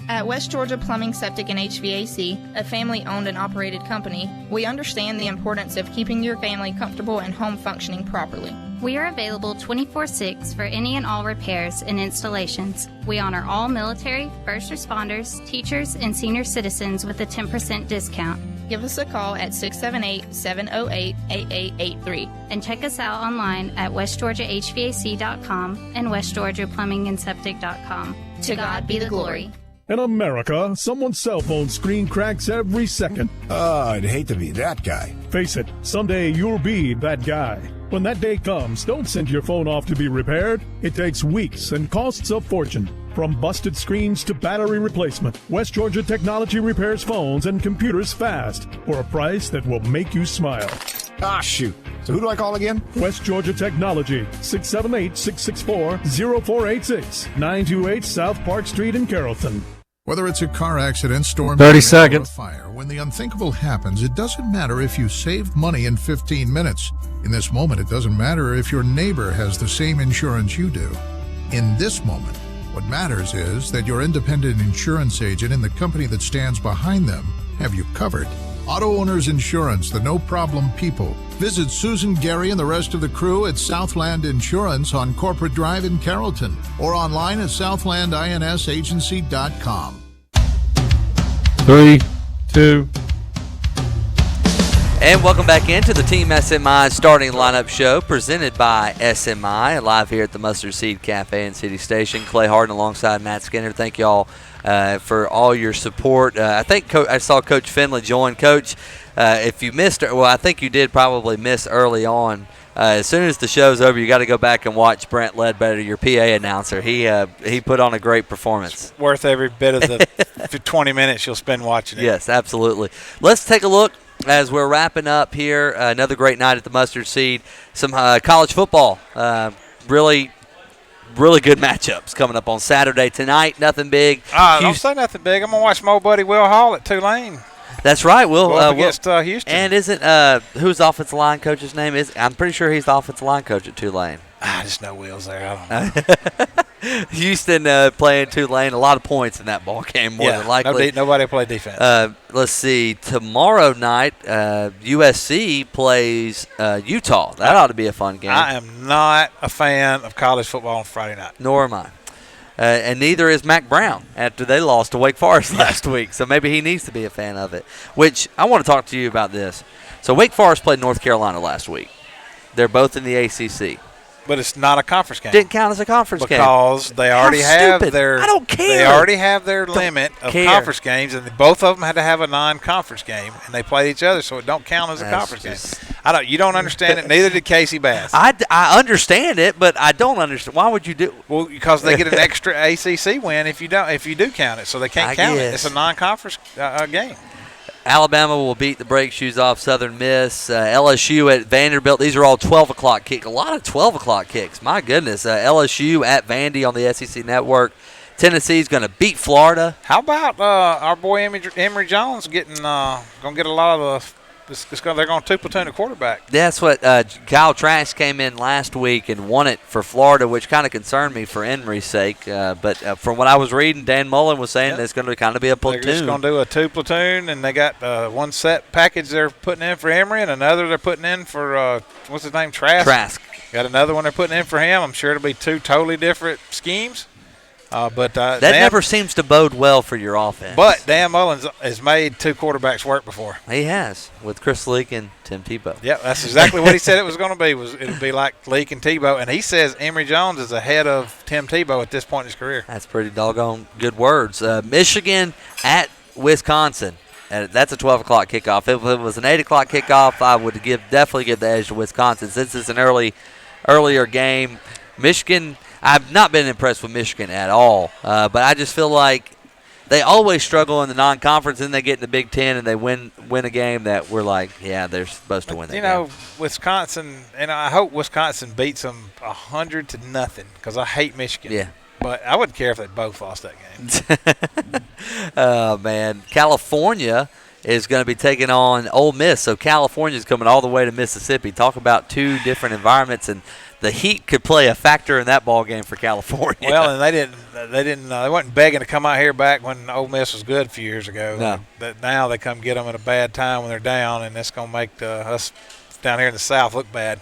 At West Georgia Plumbing, Septic, and HVAC, a family-owned and operated company, we understand the importance of keeping your family comfortable and home functioning properly. We are available 24/6 for any and all repairs and installations. We honor all military, first responders, teachers, and senior citizens with a 10% discount. Give us a call at 678-708-8883. And check us out online at westgeorgiahvac.com and westgeorgiaplumbingandseptic.com. To God be the glory. In America, someone's cell phone screen cracks every second. I'd hate to be that guy. Face it, someday you'll be that guy. When that day comes, don't send your phone off to be repaired. It takes weeks and costs a fortune. From busted screens to battery replacement, West Georgia Technology repairs phones and computers fast for a price that will make you smile. Ah, shoot. So who do I call again? West Georgia Technology, 678-664-0486, 928 South Park Street in Carrollton. Whether it's a car accident, storm, 30 or seconds. a fire, when the unthinkable happens, it doesn't matter if you saved money in 15 minutes. In this moment, it doesn't matter if your neighbor has the same insurance you do. In this moment, what matters is that your independent insurance agent and the company that stands behind them have you covered. Auto Owners Insurance, the no-problem people. Visit Susan, Gary, and the rest of the crew at Southland Insurance on Corporate Drive in Carrollton or online at southlandinsagency.com. 3, 2. And welcome back into the Team SMI Starting Lineup Show presented by SMI, live here at the Mustard Seed Cafe in City Station. Clay Harden alongside Matt Skinner. Thank you all for all your support. I think I saw Coach Finley join. Coach, if you missed, well, I think you did probably miss early on. As soon as the show's over, you got to go back and watch Brent Ledbetter, your PA announcer. He put on a great performance. Worth every bit of the 20 minutes you'll spend watching it. Yes, absolutely. Let's take a look as we're wrapping up here. Another great night at the Mustard Seed. Some college football. Really good matchups coming up on Saturday tonight. Nothing big. Don't say nothing big. I'm going to watch my old buddy Will Hall at Tulane. That's right. Will against Houston. And isn't who's the offensive line coach's name? I'm pretty sure he's the offensive line coach at Tulane. I just know Will's there. I don't know. Houston playing Tulane. A lot of points in that ball game, more than likely. Nobody played defense. Let's see. Tomorrow night, USC plays Utah. That ought to be a fun game. I am not a fan of college football on Friday night. Nor am I. And neither is Mac Brown after they lost to Wake Forest last week. So maybe he needs to be a fan of it, which I want to talk to you about this. So Wake Forest played North Carolina last week. They're both in the ACC. But it's not a conference game. Didn't count as a conference game. Because they already have their I don't care. They already have their limit of conference games, and both of them had to have a non-conference game, and they played each other, so it don't count as a conference game. You don't understand it. Neither did Casey Bass. I understand it, but I don't understand. Why would you do? Well, because they get an extra ACC win if you do count it, so they can't count it. It's a non-conference game. Alabama will beat the brake shoes off Southern Miss. LSU at Vanderbilt. These are all 12 o'clock kicks. A lot of 12 o'clock kicks. My goodness. LSU at Vandy on the SEC Network. Tennessee's going to beat Florida. How about our boy Emory Jones going to get a lot of they're going to two-platoon a quarterback. That's what Kyle Trask came in last week and won it for Florida, which kind of concerned me for Emory's sake. But from what I was reading, Dan Mullen was saying that it's going to kind of be a platoon. They're just going to do a two-platoon, and they got one set package they're putting in for Emory and another they're putting in for, what's his name, Trask. Got another one they're putting in for him. I'm sure it'll be two totally different schemes. But that never seems to bode well for your offense. But Dan Mullins has made two quarterbacks work before. He has, with Chris Leak and Tim Tebow. Yeah, that's exactly what he said it was going to be. It would be like Leak and Tebow. And he says Emory Jones is ahead of Tim Tebow at this point in his career. That's pretty doggone good words. Michigan at Wisconsin. That's a 12 o'clock kickoff. If it was an 8 o'clock kickoff, I would definitely give the edge to Wisconsin. Since it's an earlier game, Michigan – I've not been impressed with Michigan at all, but I just feel like they always struggle in the non-conference, and they get in the Big Ten and they win a game that we're like, yeah, they're supposed to win that game. Wisconsin, and I hope Wisconsin beats them 100-0 because I hate Michigan. Yeah. But I wouldn't care if they both lost that game. Oh, man. California is going to be taking on Ole Miss, so California's coming all the way to Mississippi. Talk about two different environments, and the heat could play a factor in that ball game for California. Well, and they wasn't begging to come out here back when Ole Miss was good a few years ago. No. Now they come get them at a bad time when they're down, and that's going to make us down here in the South look bad.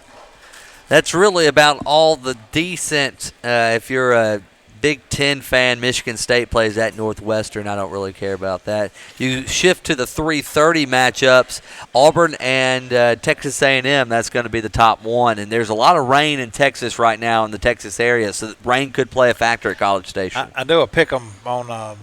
That's really about all the decent. If you're a Big Ten fan, Michigan State plays at Northwestern. I don't really care about that. You shift to the 3:30 matchups, Auburn and Texas A&M. That's going to be the top one. And there's a lot of rain in Texas right now in the Texas area, so rain could play a factor at College Station. I do a pick 'em on a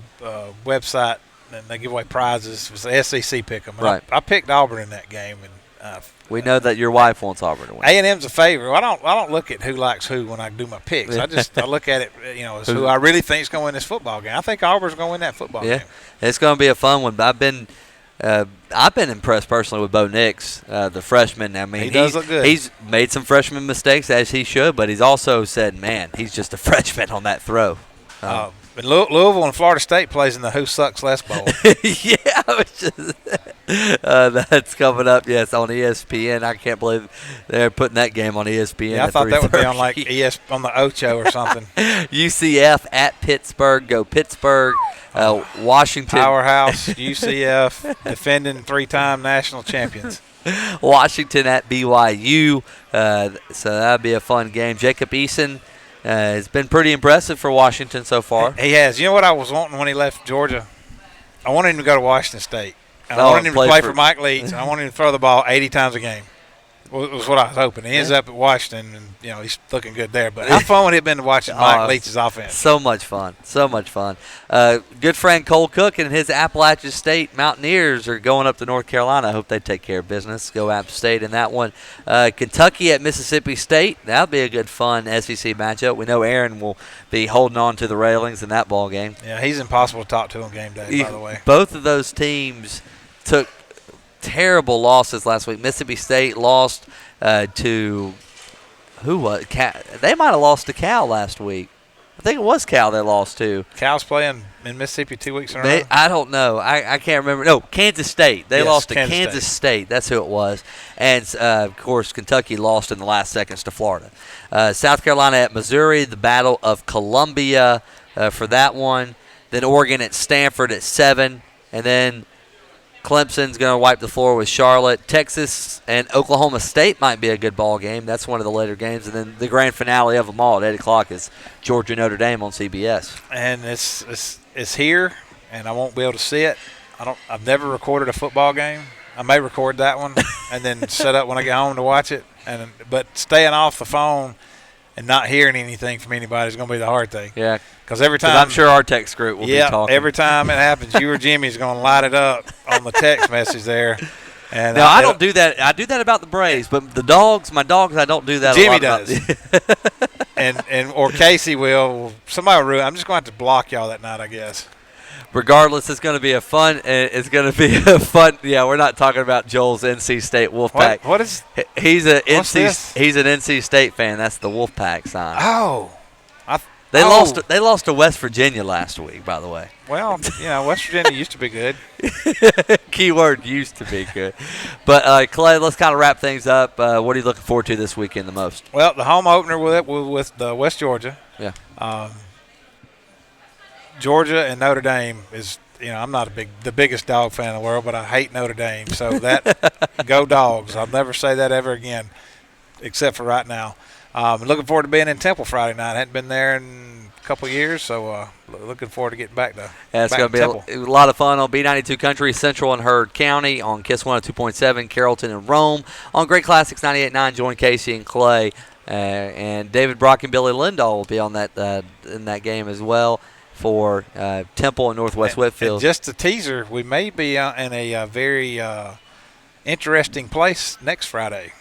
website, and they give away prizes. It was the SEC pick 'em. Right. I picked Auburn in that game, and we know that your wife wants Auburn to win. A&M's a favorite. I don't look at who likes who when I do my picks. I look at it, as who I really think is going to win this football game. I think Auburn's going to win that football game. It's going to be a fun one. I've been impressed personally with Bo Nix, the freshman. I mean, he does look good. He's made some freshman mistakes, as he should, but he's also said, man, he's just a freshman on that throw. Louisville and Florida State plays in the Who Sucks Less Bowl. That's coming up, yes, on ESPN. I can't believe they're putting that game on ESPN. Yeah, I thought that would be on on the Ocho or something. UCF at Pittsburgh. Go Pittsburgh. Washington. Powerhouse, UCF, defending 3-time national champions. Washington at BYU. So that'll be a fun game. Jacob Eason has been pretty impressive for Washington so far. He has. You know what I was wanting when he left Georgia? I wanted him to go to Washington State. And I wanted him to play for Mike Leach. And I wanted him to throw the ball 80 times a game. Was what I was hoping. He ends up at Washington, and he's looking good there. But how fun would it have been to watch Mike Leach's offense? So much fun. Good friend Cole Cook and his Appalachian State Mountaineers are going up to North Carolina. I hope they take care of business. Go App State in that one. Kentucky at Mississippi State. That'll be a good, fun SEC matchup. We know Aaron will be holding on to the railings in that ball game. Yeah, he's impossible to talk to on game day, by the way. Both of those teams took terrible losses last week. Mississippi State lost to who was they might have lost to Cal last week. I think it was Cal they lost to. Cal's playing in Mississippi 2 weeks in a row? I don't know. I can't remember. No, Kansas State. They lost to Kansas State. That's who it was. And, of course, Kentucky lost in the last seconds to Florida. South Carolina at Missouri, the Battle of Columbia for that one. Then Oregon at Stanford at 7. And then Clemson's going to wipe the floor with Charlotte. Texas and Oklahoma State might be a good ball game. That's one of the later games. And then the grand finale of them all at 8 o'clock is Georgia-Notre Dame on CBS. And it's here, and I won't be able to see it. I've never recorded a football game. I may record that one and then set up when I get home to watch it. But staying off the phone, and not hearing anything from anybody is going to be the hard thing. Yeah. Because every time. I'm sure our text group will be talking. Every time it happens, you or Jimmy's going to light it up on the text message there. And now, I don't do that. I do that about the Braves, but my dogs, I don't do that Jimmy a lot. does. or Casey will. Somebody will ruin. I'm just going to have to block y'all that night, I guess. Regardless, it's going to be a fun. It's going to be a fun. Yeah, we're not talking about Joel's NC State Wolfpack. What is? He's a what's NC. This? He's an NC State fan. That's the Wolfpack sign. Oh, they lost. They lost to West Virginia last week, by the way. Well, West Virginia used to be good. Keyword used to be good. But Clay, let's kind of wrap things up. What are you looking forward to this weekend the most? Well, the home opener with West Georgia. Yeah. Georgia and Notre Dame is, I'm not the biggest dog fan in the world, but I hate Notre Dame. So that go Dogs. I'll never say that ever again, except for right now. Looking forward to being in Temple Friday night. I hadn't been there in a couple of years, so looking forward to getting back to. Yeah, it's going to be a lot of fun on B92 Country, Central and Heard County, on KISS 102.7, Carrollton and Rome, on Great Classics 98.9. Join Casey and Clay, and David Brock and Billy Lindahl will be on that in that game as well for Temple and Northwest Whitfield. And just a teaser, we may be in a very interesting place next Friday.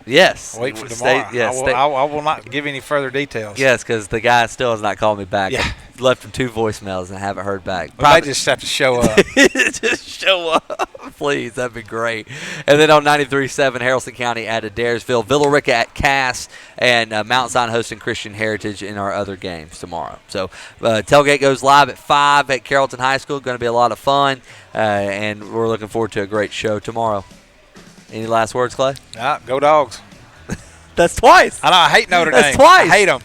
Yes. Wait for tomorrow. I will not give any further details. Yes, because the guy still has not called me back. Yeah. I left him 2 voicemails and haven't heard back. We might just have to show up. Just show up, please. That'd be great. And then on 93.7, Haralson County at Adairsville, Villa Rica at Cass, and Mount Zion hosting Christian Heritage in our other games tomorrow. So tailgate goes live at 5 at Carrollton High School. Going to be a lot of fun, and we're looking forward to a great show tomorrow. Any last words, Clay? Go Dogs. That's twice. I know. I hate Notre Dame. That's twice. I hate them.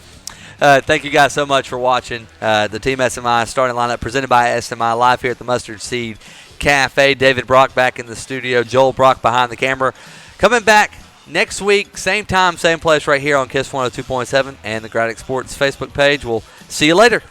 Thank you guys so much for watching the Team SMI starting lineup presented by SMI live here at the Mustard Seed Cafe. David Brock back in the studio. Joel Brock behind the camera. Coming back next week, same time, same place right here on KISS 102.7 and the Graddick Sports Facebook page. We'll see you later.